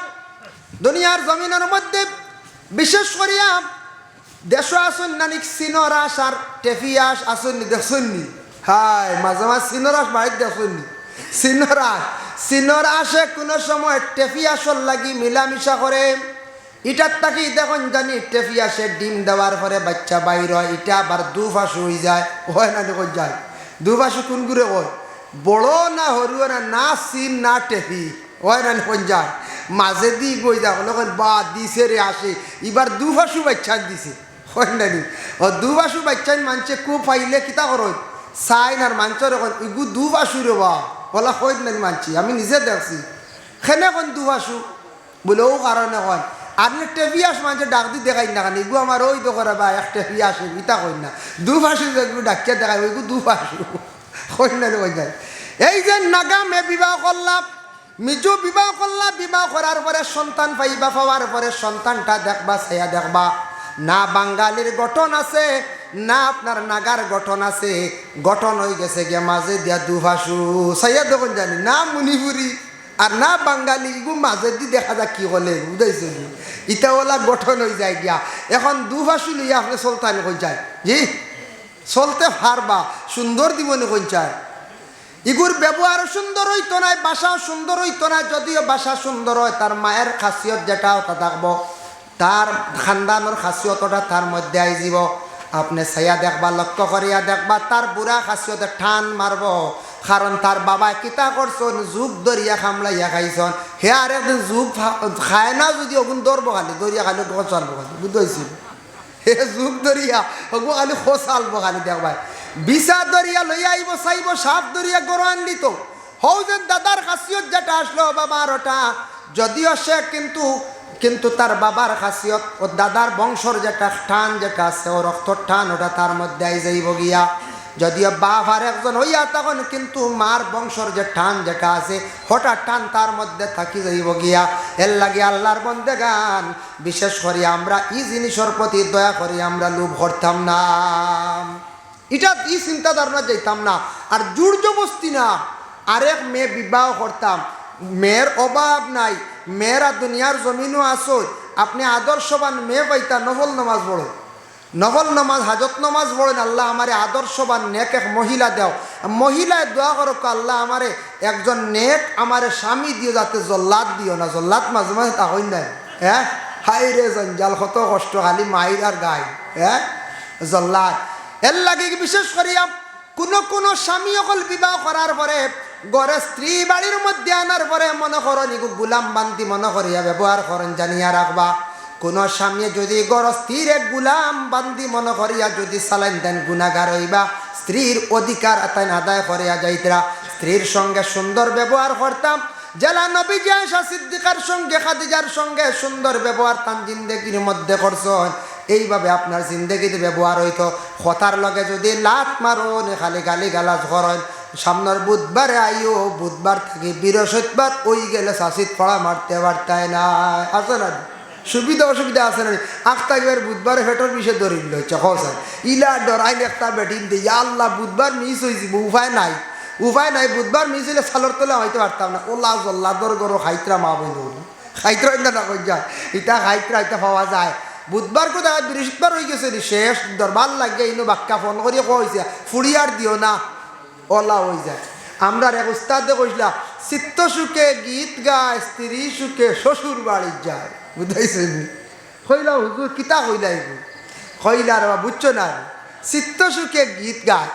দুনিয়ার জমিনের মধ্যে বিশেষ করিয়া দেশ আসুন নানি সিনরাস আর টেফিয়াস আসুননি, দেখছেন নি? হায় মাঝে মাঝে সিনরাস বাড়িতে দেখছেন নি? সিনরাসে কোনো সময় টেফিয়াসর লাগি মিলামিশা করে। ইটার তাকি দেখুন জানি টেফিয়াসে ডিম দেওয়ার পরে বাচ্চা বাইর হয়, এটা আবার দুফাসু হয়ে যায়, হয় না? দেখুন যায় দুফাসু কোন করে হয়, বড় না হরুয়া না, না সিন না টেফি, হয় না? কোন যায় মাঝে দি গই যা বা দিছে রে আসে, এবার দুফাসু বাচ্চা দিছে, হয় না? ও দুফাসু বাচ্চা মানছে খুব পাইলে কিতা করো চাইন আর মাঞ্চর এখন ইগু দুফাসু রে বা বলা হয় না মানছি, আমি নিজে দেখছি সেনে কোন দুফাসু বলে ও কারণে হয়। আপনি টেফিয়াস মাঝে ডাক দি দেখাই না কেন, ইগু আমার ওই তো করে বা এক টেফিয়াস ইতা কই না, দুফাসু যেগুলো ডাকিয়া দেখায় ওইগু দুফাসু, হয় না? ওই যায় এই যে নাগা মে বিবাহ করলাম, মিজু বিবাহ করলা, বিবাহ করার পরে সন্তান পাইবা, পাওয়ার পরে সন্তানটা দেখবা, ছায়া দেখবা, না বাঙালির গঠন আছে না আপনার নাগার গঠন আছে, গঠন হয়ে গেছে গিয়া মাঝে দিয়া দুভাসু, ছায়া দেখুন জানি না মণিপুরি আর না বাঙালি, ইগু মাঝে দি দেখা যায় কি হলে বুঝাইছে, ইটা ওলা গঠন হয়ে যায় গিয়া। এখন দুভাসু লইয়া আপনি চলতান কই যায়, জি চলতে পারবা, সুন্দর দিবনি কই যায়। ইগুর ব্যবহার সুন্দর হইতো না, বাসাও সুন্দর হইতো না। যদিও বাসা সুন্দর হয়, তার মায়ের খাসিয়ত যেটা ওটা থাকবো, তার খানদানোর খাসিয়ত ওটা তার মধ্যে আই যাব। আপনি ছায়া দেখবা, লক্ষ্য করিয়া দেখবা, তার বুড়া খাসিয়তে টান মারব, কারণ তার বাবা কিতা করছন, যুগ দরিয়া খামলাইয়া খাইছন, হে আর একদিন যুগ খায় না, যদি ওগুন দৌড়বো খালি দরিয়া খালি খোঁচালবো খালি, বুঝতেছিল হে যুগ দরিয়া ওগু খালি খোঁচালবো খালি দেখবাই। বিছা দরিয়া লইয়া আইব, চাইব সাপ দরিয়া গরু আনলি তো হও যে দাদার খাসিয়ত যেটা আসলো বাবার ওটা, যদিও সে কিন্তু তার বাবার খাসিয়ত ও দাদার বংশর যেটা টান যেটা আছে, ও রক্তর টান ওটা তার মধ্যে আই যাইব গিয়া। যদিও বাপ আর একজন হইয়া তখন কিন্তু মার বংশর যে টান যেটা আছে হঠাৎ টান তার মধ্যে থাকি যাইব গিয়া। এর লাগে আল্লাহর বন্দেগান বিশেষ করে আমরা এই জিনিসের প্রতি দয়া করি, আমরা লোভ করতাম না, এটা এই চিন্তা ধারণা যাইতাম না। আর জোর জবস্তি না, আরেক মেয়ে বিবাহ করতাম, মেয়ের অভাব নাই, মেয়েরা দুনিয়ার জমিনও আসো, আপনি আদর্শবান মেয়ে পাইতা, নফল নামাজ পড়ো, নফল নামাজ হাজত নামাজ পড়েন, আল্লাহ আমারে আদর্শবান নেক এক মহিলা দেও, মহিলায় দোয়া করো আল্লাহ আমারে একজন নেক আমারে স্বামী দিও, যাতে জল্লাদ দিও না, জল্লাদ মাঝে মাঝে তা হই না, হ্যাঁ হাই রে জঞ্জাল কত কষ্ট, খালি মাইর আর গাই, হ্যাঁ জল্লাদ। এর লাগে বিশেষ করিয়া কোন স্বামী অকল বিবাহ করার পরে ঘরে স্ত্রী বাড়ির মধ্যে আনার পরে মনে করেন ইগু গুলাম বান্দি মনে করিয়া ব্যবহার করেন, জানিয়া রাখবা। কোন স্বামী যদি ঘর স্ত্রীর এক গুলাম বান্দি মনে করিয়া যদি চালাইন দেন, গুনাগার হইবা। স্ত্রীর অধিকার তাই আদায় করিয়া যাইতরা, স্ত্রীর সঙ্গে সুন্দর ব্যবহার করতাম, জেলা নবী আয়েশা সিদ্দিকার সঙ্গে খাদিজার সঙ্গে সুন্দর ব্যবহার তান জিন্দেগির মধ্যে করছেন। এইভাবে আপনার জিন্দেগিতে ব্যবহার হইতো। কথার লগে যদি লাত মারুন, খালি গালি গালাজ করেন, সামনের বুধবারে আইও, বুধবার থেকে বৃহস্পতিবার ওই গেলে শাসিত পড়া মারতে পারতায় না, আছে না সুবিধা অসুবিধা আছে না। আখতাইবার বুধবারে ফেটর বিষে দরিল হচ্ছে খসার ইলা ডরাইলে একটা বেটিন দিয়ে আল্লাহ বুধবার মিস হয়েছি, উপায় নাই বুধবার মিস হইলে সালোর তোলা হইতে পারতাম না। ওলা জল্লা দর গরো খাইতরা মা বই খাইতরা না কই যায়, ইটা খাইতরা এটা পাওয়া যায়। বুধবার কোথায় বৃহস্পতিবার হয়ে গেছে শেষ, দরবার লাগে ইনো বাক্কা ফোন করিয়া কইছে ফুড়িয়ার দিও না, ওলা হয়ে যায়। আমরা এক উস্তাদে কইছিলাম, চিত্ত সুখে গীত গায়, স্ত্রী সুখে শ্বশুর বাড়ি যায়, বুঝাইছেন? কইলা হুজুর কিতা কইলা এগু, কইলা রে বুঝছো না, চিত্ত সুখে গীত গায়,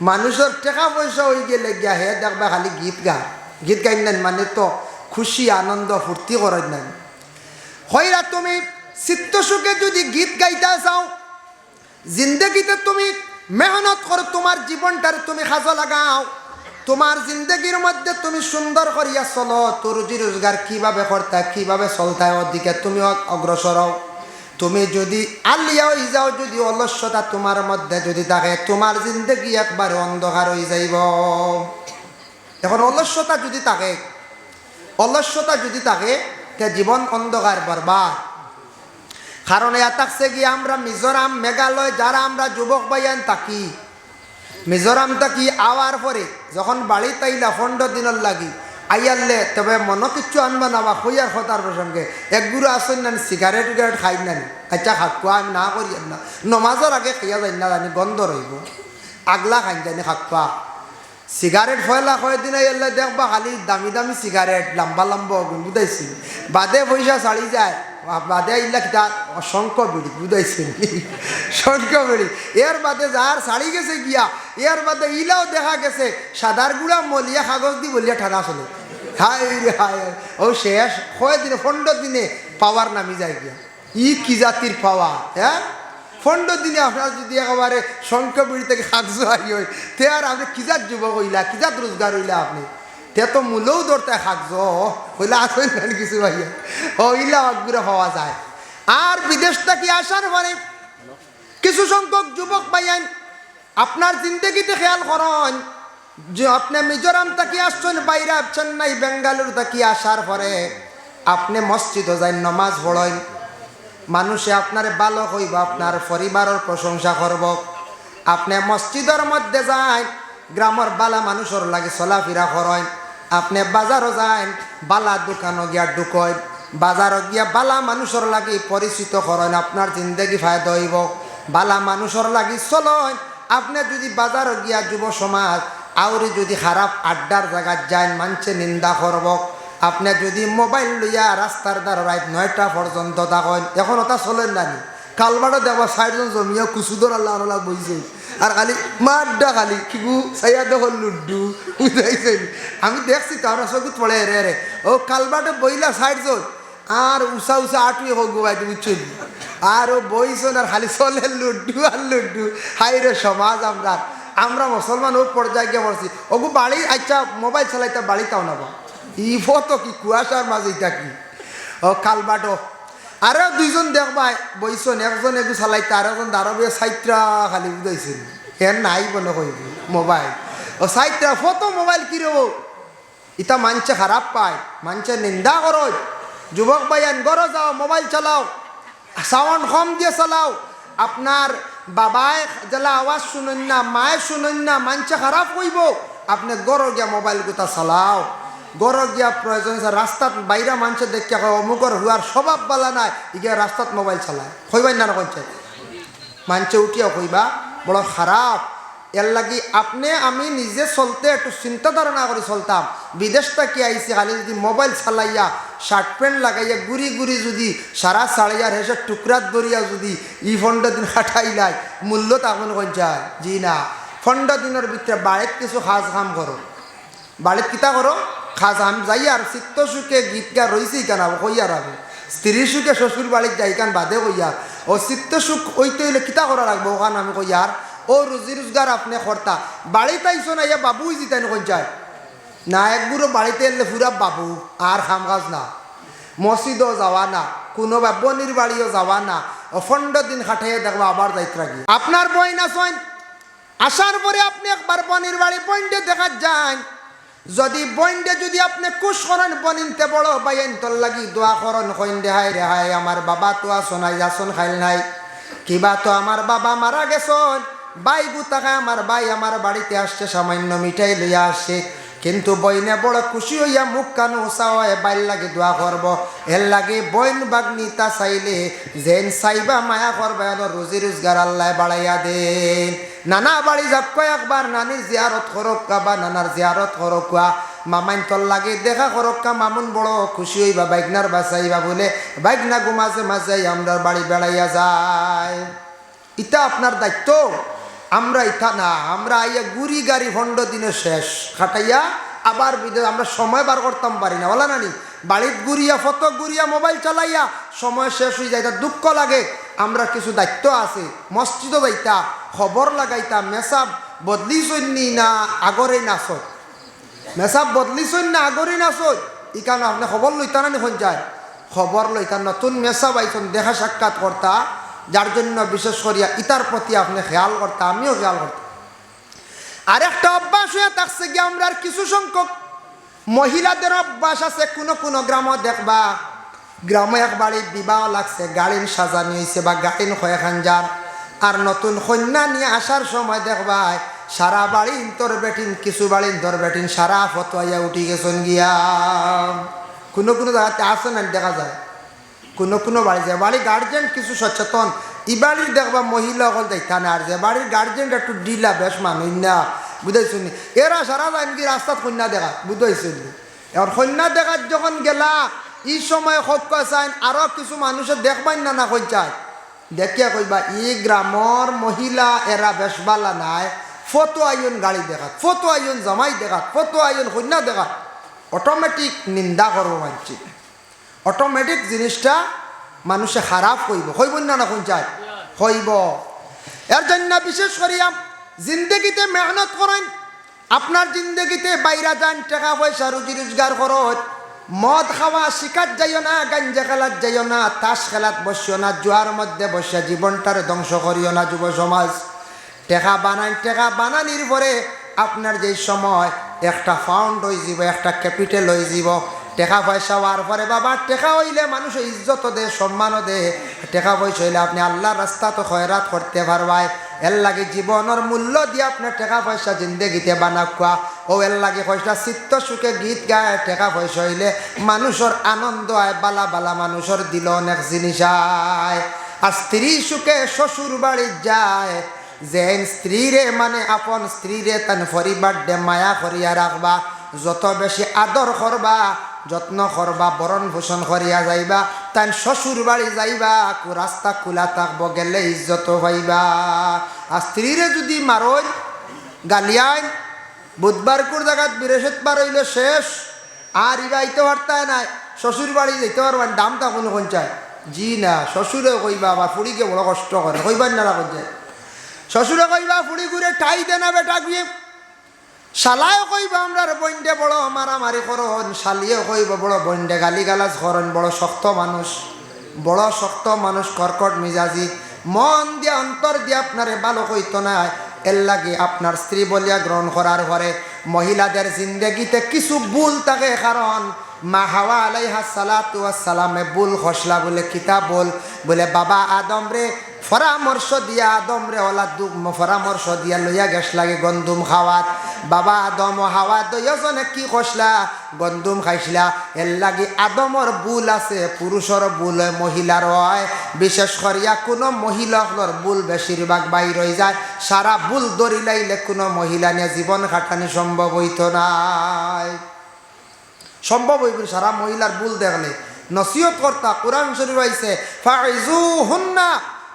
মানুষের টাকা পয়সা হয়ে গেলে গিয়া হে দেখবা খালি গীত গায়, গীত গাই নেন মানে তো খুশি আনন্দ ফুর্তি করেন নেন। কইলা তুমি চিত্ত সুখে যদি গীত গাইতে চাও, জিন্দগিতে তুমি মেহনত করো, তোমার জীবনটার তুমি কাজে লাগাও, তোমার জিন্দগির মধ্যে তুমি সুন্দর করিয়া চলো, তোর রুজি রোজগার কিভাবে করতে কিভাবে চলতে ওদিকে তুমি অগ্রসর হও। তুমি যদি আলিয়া হয়ে যাও, যদি অলস্যতা তোমার মধ্যে যদি থাকে, তোমার জিন্দগি একবারে অন্ধকার হয়ে যাইব। এখন অলস্যতা যদি থাকে তে জীবন অন্ধকার বরবাদ। কারণ এ থাকছে গিয়ে আমরা মিজোরাম মেঘালয় যারা আমরা যুবক ভাইয়ান থাকি, মিজোরাম থাকি আওয়ার পরে যখন বাড়ি তাইলা 15 দিনের লাগি আইয়ারলে, তবে মনে কিচ্ছু আনবা না বা হইয়ার কথার প্রসঙ্গে এক গুরু আসেন না সিগারেট উগারেট খাই না, আচ্ছা খাকুয়া আমি না করি না, নমাজের আগে খাইয়া যাই না জানি গন্ধ রইব, আগলা খাই জানি খাকুয়া সিগারেট ফয়লা কয়েকদিন আইয়ারলে দেখবা খালি দামি দামি সিগারেট লম্বা লম্বা বুঝাইছি, বাদে পয়সা ছাড়ি যায়, বাদে আইলা কিতা শঙ্খ বিড়ি বুঝাইছে, শঙ্খ বিড়ি এর বাদে যার ছাড়ি গেছে গিয়া, এর বাদে ইলাও দেখা গেছে সাদার গুড়া মলিয়া কাগজ দি বলিয়া ঠানা চলে, হাই রে হাই ও শেষ কয়েকদিনে 15 দিনে পাওয়ার নামি যায় গিয়া। কি জাতির পাওয়ার, হ্যাঁ 15 দিনে আপনার যদি একেবারে শঙ্খ বিড়ি থেকে কাগজ আই হয়, তে আর আপনি কিজাত যুবক হইলা, কিজাত রোজগার হইলা আপনি, তে তো মূলেও ধরতে খাকজ হইলে আসেন না কিছু ভাইয়া, হইলা অগ্রে হওয়া যায়। আর বিদেশ থেকে আসার পরে কিছু সংখ্যক যুবক ভাইয়ান আপনার জিন্দগিতে খেয়াল করেন, যে আপনি মিজোরাম থেকে আসছেন, বাইরে চেন্নাই বেঙ্গালুরু থেকে আসার পরে আপনি মসজিদে যাই নমাজ পড়েন, মানুষে আপনার ভালো হইব, আপনার পরিবারের প্রশংসা করব। আপনি মসজিদের মধ্যে যান, গ্রামের বালা মানুষের লাগে চলাফেরা করেন। আপনি বাজারও যান, বালা দোকানও গিয়া ঢুকেন, বাজারও গিয়া বালা মানুষের লাগি পরিচিত করেন, আপনার জিন্দগি ফায়দা হইব। বালা মানুষের লাগি চলেন। আপনি যদি বাজারও গিয়া যুব সমাজ আউরি যদি খারাপ আড্ডার জায়গায় যান, মানছে নিন্দা করব। আপনি যদি মোবাইল লইয়া রাস্তার দ্বারা রাত 9টা পর্যন্ত থাকেন, এখন ওটা চলেন জানি কালবারও দেখো 60জন জমিয়া কুচুদর আল্লাহ আল্লাহ বইছে, আর খালি মাড্ডা খালি কিগু সাইয়া দেখো লুড্ডু বুঝাইছেন। আমি দেখছি তো আমরা চকুত পড়ে রে রে ও কালবাটে বইলা 60জন আর উষা উষা আটুয়ে হোক গোবাই বুঝছেন, আর ও বইছেন আর খালি চলে লুড্ডু আর লুড্ডু। হাই রে সমাজ আমরা মুসলমান ও পর্যায়ে গিয়ে পড়ছি। ওগু বাড়ি আচ্ছা মোবাইল চালাইতে বাড়িটাও না ই ফটো কি কুয়াশার মাঝে এটা কি ও কালবাটো। আরও 2জন দেখবাই বইছেন, একজন এগু চালাইতে আর একজন দাঁড়াবে সাইটরা খালি বুঝাইছেন। হেন নাই বলে কইব মোবাইল ও সাইটরা ফটো মোবাইল কিরব ইটা মানছে খারাপ পায়, মানছে নিন্দা করো। যুবক ভাইয়ান গড় যাও, মোবাইল চালাও, সাউন্ড কম দিয়ে চালাও। আপনার বাবায় জেলা আওয়াজ শুনেন না, মায়ে শুনেন না, মানছে খারাপ কইব। আপনি গড় গিয়া মোবাইল গোটা চালাও, গড় গিয়া প্রয়োজন রাস্তাত বাইরে মানুষে দেখে অমুকর হুয়ার স্বভাব বালা নাই, ইগিয়া রাস্তাত মোবাইল চালায় কইবাই না কইছে মানছে উঠিয়া কইবা বড় খারাপ। এর লাগি আপনি আমি নিজে চলতে একটু চিন্তা ধারণা করে চলতাম। বিদেশটা কি আইসি খালি যদি মোবাইল চালাইয়া শার্ট প্যান্ট লাগাইয়া গুড়ি গুড়ি যদি সারা সাড়াইয়ার হেসে টুকরাত দরিয়া যদি 15 দিন খাটাইলাই মূল্য তখন কই যায় জি না। 15 দিনের ভিতরে বাড়িত কিছু খাজ কাম করো, বাড়িত কিতা করো খাজ কাম যাই আর চিত্ত সুখে গীত গা রয়েছি কেন কইয়ার আগে স্ত্রী সুখে শ্বশুর বাড়ির যাই কান বাদে কইয়ার ও চিত্ত সুখ ওইতে হইলে কিতা করা রাখবো ওখান আমি কইয়ার ও রুজি রোজগার আপনি কর্তা। বাড়িতে আইসো না ইয়া বাবুই জিতাই কই যায় না, একগুলো বাড়িতে এলে পুরা বাবু আর খাম কাজ না, মসজিদও যাওয়া না, কোনো বনির বাড়িও যাওয়া না, 15 দিন খাটাইয়া দেখবো আবার যাইতে রাখি। আপনার বই না সইন আসার পরে আপনি একবার বনির বাড়ি বইন্ডে দেখা যান, যদি বইন্ডে যদি আপনি কুশ করেন বনিনতে বড় বাইন তোর লাগি দোয়া করেন কইন রেহাই রেহাই আমার বাবা তো আসনাই আসন খাইল নাই, কিবা তো আমার বাবা মারা গেছন, বাই গুতাকে আমার ভাই আমার বাড়িতে আসছে সামান্য মিঠাই লইয়া আসছে, কিন্তু বইনে বড় খুশি হইয়া মুখ কান উষা হয় বাইর লাগে দোয়া করব। এর লাগে বইন বাগনি তা চাইলে যেন চাইবা মায়া করবা রুজি রোজগার আল্লাহ বাড়াইয়া দেন। নানা বাড়ি যাব কয়েকবার নানির জিয়ারত করক্কা বা নানার জিয়ারত করক্কা, মামাইন তোর লাগে দেখা করক্কা, মামুন বড় খুশি হইবা বাইকনার বাঁচাইবা বলে বাইকনা গো মাঝে মাঝে আমরা বাড়ি বেড়াইয়া যায়। ইটা আপনার দায়িত্ব, আমরা ইটা না। আমরা আইয়া গুড়ি গাড়ি 15 দিনে শেষ খাটাইয়া আবার বিদেশ আমরা সময় বার করতাম পারি না বলা নানি, বাড়িত গুড়িয়া ফটো গুড়িয়া মোবাইল চালাইয়া সময় শেষ হয়ে যায়, দুঃখ লাগে। আমরা কিছু দায়িত্ব আছে, মসজিদও যাইতা খবর লাগাইতা মেসাব বদলিছনি না আগরে নাচত, মেসাব বদলিছন না আগরে নাচত, ই কারণে আপনি খবর লইতা না নিখন যায় খবর লইতা নতুন মেসাব আইসন দেখা সাক্ষাৎ করতা, যার জন্য বিশেষ করিয়া ইতার প্রতি আপনি খেয়াল করতা, আমিও খেয়াল করতাম। আরেকটা অভ্যাস হয়ে থাকছে কি আমরা কিছু সংখ্যক মহিলাদের অভ্যাস আছে, কোনো কোনো গ্রামে দেখবা গ্রামে এক বাড়ির বিবাহ লাগছে, গাড়ির সাজানি হয়েছে বা গাড়ির কয়েকখান যার, আর নতুন কন্যা নিয়ে আসার সময় দেখবা সারা বাড়ি তোর বেটিন কিছু বাড়ির তোর বেটিন সারা ফতোয়া উঠি গেছেন গিয়া। কোনো কোনো জায়গাতে আসে না দেখা যায়, কোনো কোনো বাড়ি যায় বাড়ির গার্জেন কিছু সচেতন, ই বাড়ির দেখবা মহিলা হল দেখা না, আর যে বাড়ির গার্জেন একটু ডিলা বেশ মানুষ না বুঝাইছেন, এরা সারা যায় কি রাস্তাত কন্যা দেখা বুঝাইছেন। এবার কন্যা দেখার যখন গেলা ই সময় সত্য চাইন আরো কিছু মানুষের দেখবাই না না কই চায়, দেখিয়া কইবা ই গ্রামর মহিলা এরা বেশ বালা নাই, ফটো আইন গাড়ি দেখাত, ফটো আইন জামাই দেখাত, ফটো আইন কন্যা দেখাত, অটোমেটিক নিন্দা করবো মানছি, অটোমেটিক জিনিসটা মানুষে খারাপ কইব, হইব না না কোন চাই হইব। এর জন্য বিশেষ করিয়া জিন্দগিতে মেহনত করেন, আপনার জিন্দগিতে বাইরা যান, টাকা পয়সা রুজি রোজগার করত, মদ খাওয়া শিকার যাইও না, গাঞ্জা খেলাত যাইও না, তাস খেলাত বসিও না, জুয়ার মধ্যে বসিয়া জীবনটারে ধ্বংস করিও না। যুব সমাজ টাকা বানান, টাকা বানানির পরে আপনার যেই সময় একটা ফাউন্ড হয়ে যাব, একটা ক্যাপিটাল হয়ে যাব। টেকা পয়সা হওয়ার পরে বাবা টেকা হইলে মানুষ ইজ্জত দে, সম্মানও দে। টেকা পয়সা হইলে আপনি আল্লাহর রাস্তা তো খয়রাত করতে পারবাই। এর লাগে জীবনের মূল্য দিয়ে আপনার টাকা পয়সা জিন্দেগিতে বানাকুয়া। ও এর লাগে পয়সা চিত্ত সুখে গীত গায়। টাকা পয়সা হইলে মানুষের আনন্দ হয়, বালা বালা মানুষের দিল অনেক জিনিস আয়। আর স্ত্রী সুখে শ্বশুর বাড়ি যায়। যে স্ত্রীরে মানে আপন স্ত্রীরে তান পরিবার দে মায়া করিয়া রাখবা, যত বেশি আদর করবা, যত্ন করবা, বরণ ভূষণ করিয়া যাইবা, তাই শ্বশুর বাড়ি যাইবা রাস্তা খোলা থাকবো, গেলে ইজ্জত হইবা। আর স্ত্রীরে যদি মারই গালিয়াই বুধবার কোর জায়গাত বৃহস্পতিবার হইলে শেষ, আর ইবাইতে পারতায় নাই, শ্বশুর বাড়ি যেতে পারবেন দামটা কোনো পঞ্চায়। জি না, শ্বশুরে কইবা আবার ফুড়িকে বড় কষ্ট করে, কইবার না পঞ্চায়। শ্বশুরে কইবা ফুড়ি ঘুরে ঠাই দে না বেটা গিয়ে। শালায় কইবা আমরার বন্ডে বড় মারামারি করন, শালিয়ে কইব বড় বন্ডে গালি গালাজ করন। বড় শক্ত মানুষ, বড় শক্ত মানুষ, কর্কট মিজাজি, মন দিয়ে অন্তর দিয়ে আপনারে ভালো কইতো না। এর লাগে আপনার স্ত্রী বলিয়া গ্রহণ করার পরে মহিলাদের জিন্দেগিতে কিছু ভুল থাকে। কারণ মা হাওয়া আলাইহা সালাতু ওয়াস সালামে ভুল খসলা বলে কিতাব বলে বাবা আদম রে পরামর্শ দিয়া, আদম রে ওলা পরামর্শ দিয়া লইয়া গেছ লাগে গন্ধুম খাওয়াত। বাবা আদম ও হাওয়া দুইজনে কি খসলা? গন্ধুম খাইছিলা। এর লাগে আদমর ভুল আছে, পুরুষের ভুল হয়, মহিলার হয়। বিশেষ করিয়া কোনো মহিলার ভুল বেশিরভাগ বাইর হয়ে যায়। সারা ভুল দড়ি লাইলে কোনো মহিলা নিয়ে জীবন কাটানি সম্ভব হইত নাই। সম্ভব হইব সারা মহিলার ভুল দেখলে। নসিহত কর্তা কোরআন শরীফ আইছে ফাইজুহুন্না,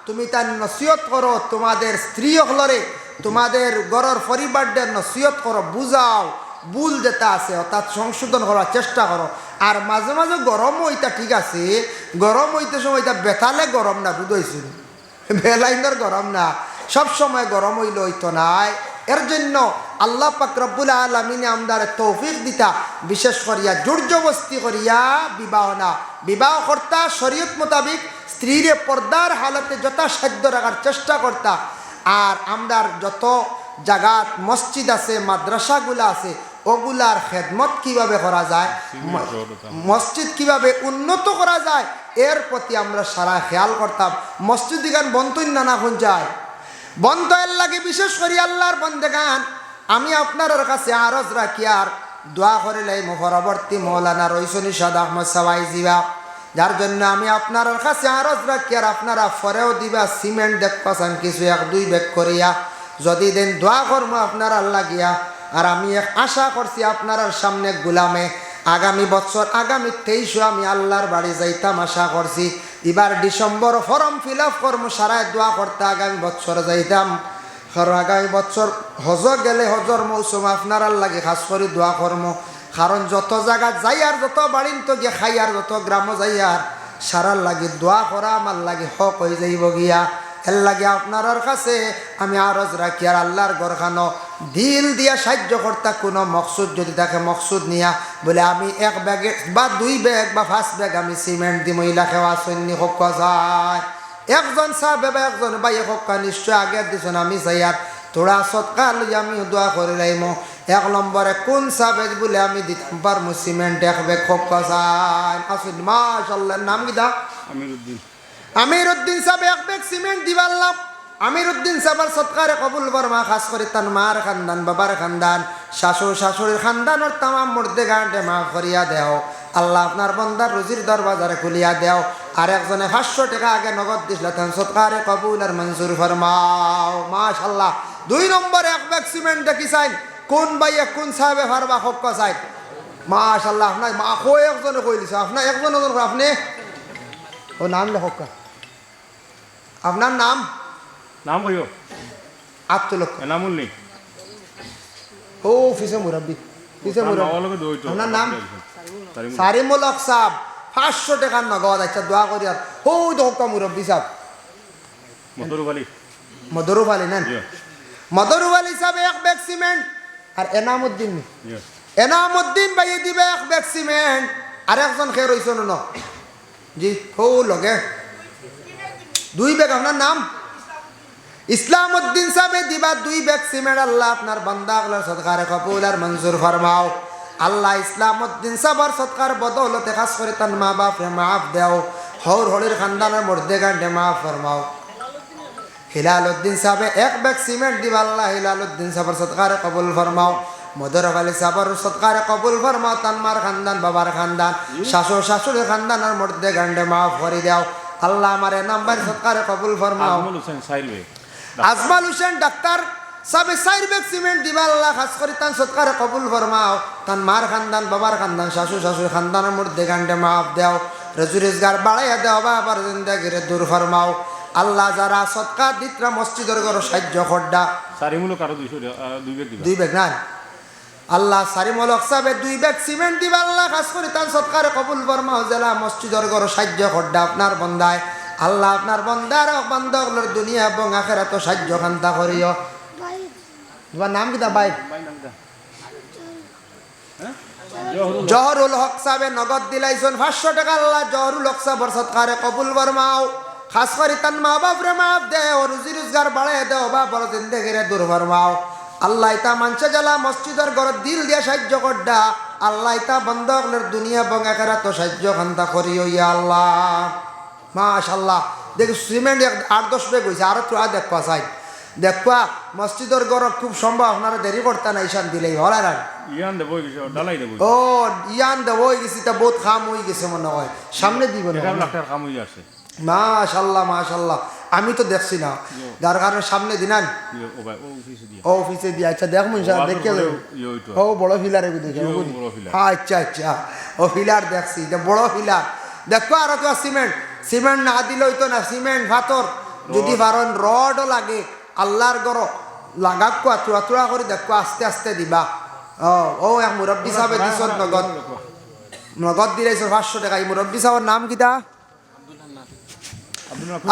তুমি তার নসিহত করো, তোমাদের স্ত্রী হলরে, তোমাদের ঘরের পরিবারদের নসিহত করো, বুঝাও, ভুল যেটা আছে অর্থাৎ সংশোধন করার চেষ্টা করো। আর মাঝে মাঝে গরম হইতা ঠিক আছে, গরম হইতে সময় বেতালে গরম না, বুঝাইছিল বেলাইনের গরম না, সব সময় গরম হইলে হইতো নাই। এর জন্য আল্লাহ পাক রব্বুল আলামিনে আমদারে তৌফিক দিতা, বিশেষ করিয়া জোরজবস্তি করিয়া বিবাহ না, বিবাহ কর্তা শরীয়ত মোতাবিক স্ত্রীরে পর্দার হালতে যথাসাধ্য রাখার চেষ্টা করতা। আর আমরার যত জায়গাত মসজিদ আছে, মাদ্রাসাগুলা আছে, ওগুলার খেদমত কিভাবে করা যায়, মসজিদ কিভাবে উন্নত করা যায়, এর প্রতি আমরা সারা খেয়াল করতাম। মসজিদ গান বন্তই নানা কোন যায় বন্ধ এর লাগে। বিশেষ করি আল্লাহর বন্দেগান, আমি আপনার কাছে আরজ রাখি আর দোয়া করিলাই পরবর্তী মৌলানা রইসনি সাদ আহমদ সাওয়াই জিবা, যার জন্য আমি আপনার কাছে আরজ রাখি আর আপনারা ফরেও দিবা সিমেন্ট দেখতেছেন কিছু 1-2 ব্যাগ করিয়া, যদি দেন দোয়া করবো আপনার আল্লাহ গিয়া। আর আমি আশা করছি আপনার সামনে গুলামে আগামী বছর আগামী 23 আমি আল্লাহর বাড়ি যাইতাম আশা করছি। এবার ডিসেম্বর ফর্ম ফিল আপ করবো, সারায় দোয়া করতে আগামী বছর যাইতাম। কারণ আগামী বছর হজ গেলে হজর মৌসুম আপনার লাগে খাস করে দোয়া করবো। কারণ যত জায়গা যাই আর যত বাড়িন তো গিয়ে খাই আর যত গ্রামও যাই আর সারার লাগে দোয়া করা আমার লাগে হক হয়ে যাইব গিয়া। এর লাগে আপনার কাছে আমি আরজ রাখি আর আল্লাহর গরখানো দিল দিয়া সাহায্য করতা। কোনো মকসুদ যদি থাকে মকসুদ নিয়া বলে আমি 1 ব্যাগ বা 2 ব্যাগ বা 5 ব্যাগ আমি সিমেন্ট দি মহিলা খেওয়া সৈন্য হোক যায়। একজন সাহেব বা একজন ভাই হোক নিশ্চয় আগে দিছেন, আমি চাই আর তোরা সৎকার লইয়া আমি দোয়া করে লাইম। 1 নম্বরে কোন সাহেব বলে আমি দিতাম পারমু সিমেন্ট 1 ব্যাগ হোক যায়। আসুন মাশাআল্লাহ, নাম কি দা? আমিরউদ্দিন সাহেব 1 ব্যাগ সিমেন্ট দিবাল্লাম। আমিরউদ্দিন সাহেবের সৎকারে কবুল বর্মা, খাস করে তার মার খানদান, বাবার খানদান, শাশুড়ির খানদানের তামাম মুর্দে গাঁটে মাফ করিয়া দেও আল্লাহ। আপনার বন্দার রুজির দরবাজারে খুলিয়া দেও। আর একজনে 500 টাকা আগে নগদ দিছিল, তেন সৎকারে কবুল আর মঞ্জুর ফরমাও মাশাআল্লাহ। 2 নম্বরে 1 ব্যাগ সিমেন্ট দেখি চাই কোন ভাইয়ে কোন সাহেবে ফারবা হক চাই মাশাআল্লাহ। আপনার মা কই একজনে কই দিছে, আপনার একজন আপনি ও নাম লেখক, আপনার নাম নাম কইও আব্দুল এনামুল নি ও ফিসে মুরব্বি, ফিসে মুরব্বি। আপনার নাম সারিমুল হক সাহেব। 500 টাকার নগদ। আচ্ছা দোয়া করি আর ও দোকা মুরব্বি সাহেব মদরুব আলী নেন। মদরুব আলী সাহেব 1 ব্যাগ সিমেন্ট। আর এনামুদ্দিন ভাইয়ে দিবে 1 ব্যাগ সিমেন্ট। আর একজন খেয়ে রয়েছে না জি হো লগে 2 ব্যাগ। আপনার নাম ইসলামউদ্দিন সাহেবে দিবা 2 ব্যাগ সিমেন্ট আল্লাহ আপনার বান্দাগুলোর সদকারে কবুল আর মঞ্জুর ফরমাও। আল্লাহ ইসলামউদ্দিন সাহেবের সদকার বদৌলতে খাস করে তার মা বাপরে মাফ দেও, হৌর হলির খানদানের মধ্যে গান্ডে মাফ ফরমাও। হিলালউদ্দিন সাহেবে 1 ব্যাগ সিমেন্ট দিবা আল্লাহ হিলালউদ্দিন সাহেবের সদকারে কবুল ফরমাও। মদর আলী সাহেবের সদকারে কবুল ফরমাও। তানমার খানদান বাবার খানদান শাশুড় শাশুড়ির খানদানের মধ্যে গান্ডে মাফ করে দাও আল্লাহ। আমার নাম্বার সদকারে কবুল ফরমাও। আজমাল হোসেন ডাক্তার সাবে 4 ব্যাগ সিমেন্ট দিবা আল্লাহ খাস করে তান সদকারে কবুল ফরমাও। তান মার খানদান বাবার খানদান শাশুড় শাশুড়ির খানদানের মধ্যে গান্ডে মাফ দাও, রজু রোজগার বাড়াইয়া দেও, বাবার জিন্দেগিরে দূর ফরমাও আল্লাহ। যারা সদকা দিতরা মসজিদের ঘর সাহায্য খড্ডা সারিমূলক আরো 2 ব্যাগ না আল্লাহ সারিমূলক সাবে 2 ব্যাগ সিমেন্ট দিবা আল্লাহ খাস করে তান সদকারে কবুল ফরমাও। জেলা মসজিদের ঘর সাহায্য খড্ডা আপনার বন্দায় আল্লাহ, আপনার বন্দার বান্দাগুলোর দুনিয়া এবং আখিরাত সাহায্য খান্তা করিও। তোমার নাম কিতা ভাই? জহরুল হক সাহেবে নগদ দিলাইছেন 500 টাকা আল্লাহ। জহরুল হক সাহেবের সদকারে কবুল ফরমাও। খাস করে তান মা বাপরে মাফ দেও, রুজি রোজগার বাড়াই দেও, বাবার জিন্দেগিরে দূর ফরমাও আল্লাহ। ইতা মানুষে জ্বালা মসজিদের ঘর দিল দিয়ে সাহায্য করডা আল্লাহ। ইতা বন্ধগুলোর দুনিয়া এবং আখিরাত সাহায্য খান্তা করিও ইয়া আল্লাহ। মাশাআল্লাহ দেখ সিমেন্ট 8-10 ব্যাগ হয়েছে, আরো তো দেখবা চাই দেখবা মসজিদের ঘর খুব সম্ভব আপনারা দেরি করতে না ঈশান দিলেই হল না। ও ইয়ান দেব হয়ে গেছি, তা বহুত খাম হয়ে গেছে মনে হয়, সামনে দিব মাশাআল্লাহ মাশাআল্লাহ। আমি তো দেখছি না যার কারণে সামনে দিনান ও অফিসে দিয়ে। আচ্ছা দেখ দেখে ও বড় ফিলারে দেখে আচ্ছা আচ্ছা ও ফিলার দেখছি, এটা বড় ফিলার দেখো। আর তো সিমেন্ট সিমেন্ট না দিলেই তো না, সিমেন্ট ভাতর যদি পারেন রডও লাগে আল্লাহর গর লাগাক আতুরা তুরা করে দেখো আস্তে আস্তে দিবা। ও এক মুরব্বী সাহেব দিছ নগদ নগদ দিলাইছ 500 টাকা। এই মুরব্বী সাহেবের নাম কিতা?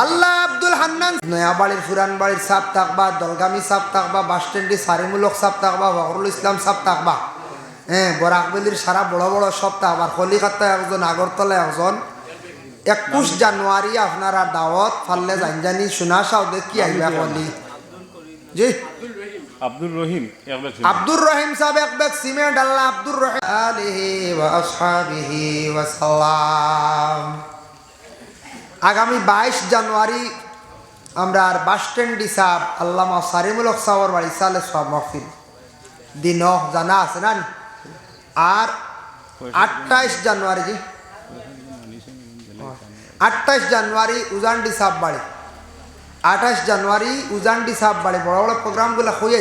আল্লাহ আব্দুল হান্নান। নয়া বাড়ির পুরান বাড়ির সাপ থাকবা, দলগামী সাপ থাকবা, বাস স্ট্যান্ডে সারিমূলক সাপ থাকবা, ফখরুল ইসলাম সাপ থাকবা, হ্যাঁ বরাকবেলির সারা বড় বড় সব থাকবা। কলিকাতায় একজন, আগরতলায় একজন। 21 জানুয়ারি আপনারা দাওয়াত ফাললে জানজানি শোনা সাও দেখি আইবা কলি জি আব্দুর রহিম আব্দুর রহিম সাহেব 1 ব্যাগ সিমেন্ট আল্লাহ। আব্দুর রহিম আলিহি ওয়া আসহাবিহি ওয়া সাল্লাম। আগামী 22 জানুয়ারি আমরা আর বাস স্ট্যান্ড হিসাব আল্লামা সারিমুলক সাহর বাড়ি সালে সব মহফিল দিন জানা আছে না। আর 28 জানুয়ারি জি 28 জানুয়ারি উজান্ডি সাহ বাড়ি, 28 জানুয়ারি উজান্ডি সাহ বাড়ি। বড় বড় প্রোগ্রামগুলো হয়ে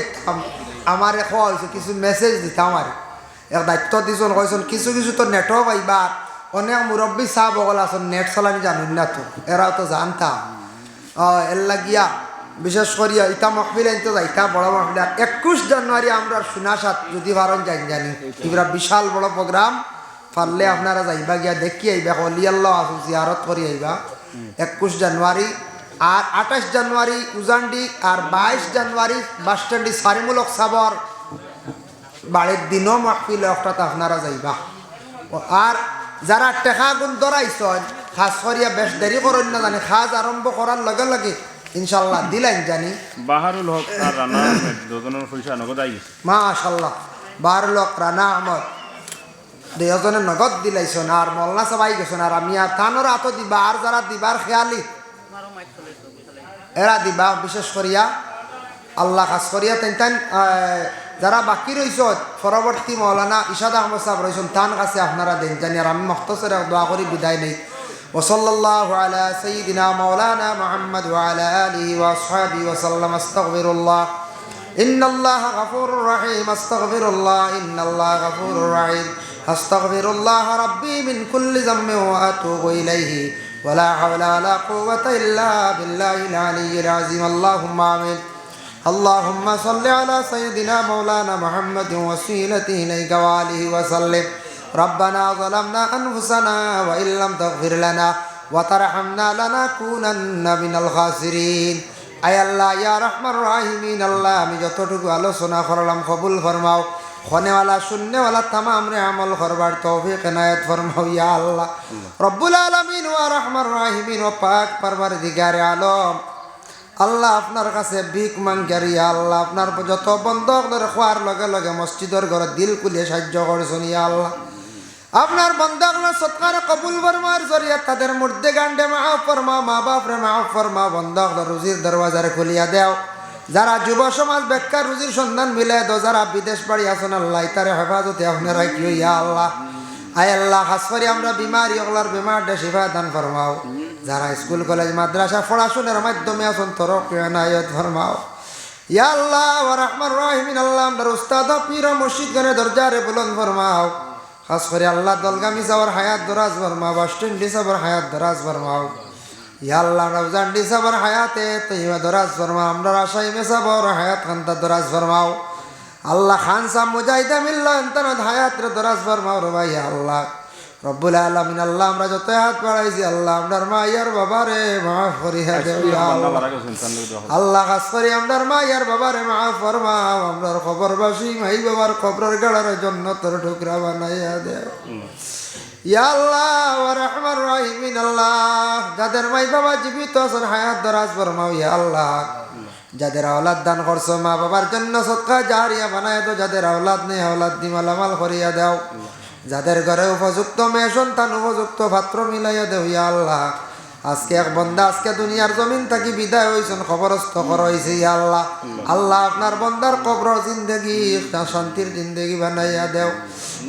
আমার খাওয়া হয়েছে, কিছু মেসেজ দিতাম আর এক দায়িত্ব দিয়েছেন কয়েছেন কিছু কিছু তো নেটও পাইবা। অনেক মুরব্বী সাহ বগল আছেন নেট চালানি জানুন না, তো এরাও তো জানতাম। এর লাগিয়া বিশেষ করিয়া ইটা মহফিল আনতে যাইতা বড় মহফিল। 21 জানুয়ারি আমরা সুনাসাত যদি পারেন জানি এগুলা বিশাল বড় প্রোগ্রাম পারলে আপনারা যাইবা গিয়া দেখি আইবা, অলি আল্লাহ আসুন জিয়ারত করি আইবা। 21 জানুয়ারি আর 28 জানুয়ারি উজান্ডি আর 22 জানুয়ারি বাস স্ট্যান্ডি সারিমূলক সাবর বাড়ির দিনও মহফিল একটাতে আপনারা যাইবা। আর যারা টেকা গুণ ধরাইছেন খাস করিয়া বেশ দেরি করেন না জানি, খাজ আরম্ভ করার লগে লগে ইনশাল্লাহ দিলাইন জানি। বাহারুল হক আর রানা আহমেদ দুজনের পয়সা নগদ আই গেছে মাশাআল্লাহ। বাহারুল হক রানা আহমদ দুজনের নগদ দিলাইছেন আর মলনা সবাই গেছেন। আর আমি আর তানোর আতো দিবা, আর যারা দিবার খেয়ালি এরা দিবা বিশেষ করিয়া আল্লাহ খাস করিয়া তেন যারা বাকি রয়েছ পরবর্তী মৌলানা ইশাদ আহমদ সাহেব রয়েছেন তান কাছে আপনারা দেন জানি। আর আমি মখতসরে দোয়া করি বিদায় নেই। ওসল্লাল্লাহু আলা সাইয়্যিদিনা মাওলানা মুহাম্মদ ওয়া আলা আলিহি ওয়া আসহাবিহি ওয়া সাল্লাম। আস্তাগফিরুল্লাহ ইন্নাল্লাহা গফুরুর রহিম। আস্তাগফিরুল্লাহ ইন্নাল্লাহা গফুরুর রহিম। আস্তাগফিরুল্লাহ রাব্বি মিন কুল্লি যামবিন ওয়া আতুবু ইলাইহি ওয়া লা হাওলা ওয়া লা কুওয়াতা ইল্লা বিল্লাহিল আলিয়্যিল আযীম। আল্লাহুম্মা আমিন। اللهم صل على سيدنا مولانا محمد وسيلته إليك وآله وسلم. ربنا ظلمنا أنفسنا وإن لم تغفر لنا وترحمنا لنكونن من الخاسرين. আয় আল্লাহ ইয়া রহমান রাহিমিন। আল্লাহ আমি যতটুকু আলোচনা করলাম কবুল ফরমাও, খনেওয়ালা শূন্যওয়ালা তামাম রে আমল করবার তৌফিক এনায়েত ফরমাও ইয়া আল্লাহ রব্বুল আলামিন ওয়া রহমান রাহিমিন। ও পাক পরওয়ারদিগারে আলম আল্লাহ আপনার কাছে ভিক মাঙ্গারি আল্লাহ আপনার যত বন্ধক ধরে খোয়ার লগে লগে মসজিদের ঘরে দিল খুলিয়ে সাহায্য করছেন ইয়া আল্লাহ আপনার বন্ধকগুলো সৎকার কবুল ফরমার জরিয়া তাদের মুর্দে গান্ডে মাফ ফরমা মা বাপরে মাফ ফরমা বন্ধক রুজির দরওয়াজারে খুলিয়া দেও যারা যুব সমাজ বেকার রুজির সন্ধান মিলে দো যারা বিদেশ বাড়ি আছেন আল্লাহ তারে হেফাজতে আপনারা কি ইয়া আল্লাহ আয় আল্লাহ খাস করে আমরা বিমারি ওগুলার বিমারটা শিফা দান ফরমাও যারা স্কুল কলেজ মাদ্রাসা পড়াশোনার মাধ্যমে আছেন তরফ নায়ত ফরমাও ইয়া আল্লাহ ওয়া রাহমান রাহিমিন আল্লাহ আমরা উস্তাদ পীর মুর্শিদ গনে দরজারে বুলন্দ ফরমাও খাস করে আল্লাহ দলগামী সাবর হায়াত দরাজ ফরমাও বাস্টেন্ডি সাবর হায়াত দরাজ ফরমাও ইয়া আল্লাহ রমজানডি সাবর হায়াতে তৈবা দরাজ ফরমাও আমরা আশাই মে সাবর হায়াত খান্তা দরাজ ফরমাও আল্লাহ খান সাহ মুজাহিদা মিল্লা এন্তনাদ হায়াত রে দরাজ ফরমাও রে ভাই আল্লাহ রব্বুল আলামিন আল্লাহ আমরা যত হাত বাড়াইছি আল্লাহ আমরার মা ইয়ার বাবারে মাফ করিয়া দেও ইয়া আল্লাহ আল্লাহ খাস করে আমরার মা ইয়ার বাবারে মাফ ফরমাও আমরার খবরবাসী মাই বাবার কবরের গাড়ার জান্নাতের টুকরা বানাইয়া দেও ইয়া আল্লাহ ওয়া রাহমান রাহিমিন আল্লাহ যাদের মাই বাবা জীবিত আছেন হায়াত দরাজ ফরমাও ইয়া আল্লাহ যাদের আওলাদ দান করছো মা বাবার জন্য সদকা জারিয়া বানায় দাও যাদের আওলাদ নেই আওলাদ দি মালামাল করিয়া দাও যাদের ঘরে উপযুক্ত মেয়ে সন্তান উপযুক্ত পাত্র মিলাইয়া দেও ইয়া আল্লাহ আজকে এক বন্দা আজকে দুনিয়ার জমিন থাকি বিদায় হইছেন খবরস্থ করা হইছে ইয়া আল্লাহ আল্লাহ আপনার বন্দার কবর জিন্দেগি শান্তির জিন্দেগি বানাইয়া দেও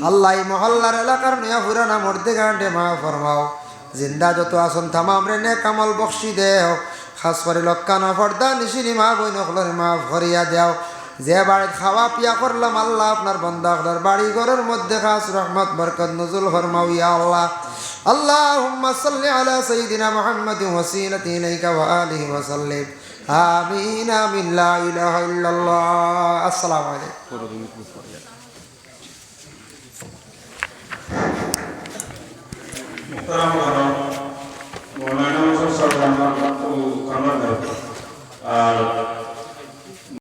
আল্লাহ এই মহল্লার এলাকার নয়া পুরানা মর্দে গাঁটে মা ফরমাও জিন্দা যত আসন থামাম রে নেক আমল বখশি দেও খাস করে লক্কানা ফর্দা নিশিনি মা বই নকলের মাফ করিয়া দেও যে বাড়িতে খাওয়া পিয়া করলাম আল্লাহ আপনার বন্দা আপনার বাড়ি ঘরের মধ্যে খাস রহমত বরকত নজুল ফরমাও ইয়া আল্লাহ আল্লাহুম্মা সাল্লি আলা সাইয়্যিদিনা মুহাম্মাদিন ওয়াসিলাতি ইলাইকা ওয়া আলিহি ওয়া সাল্লিম আমিন আমিন লা ইলাহা ইল্লাল্লাহ আসসালামু আলাইকুম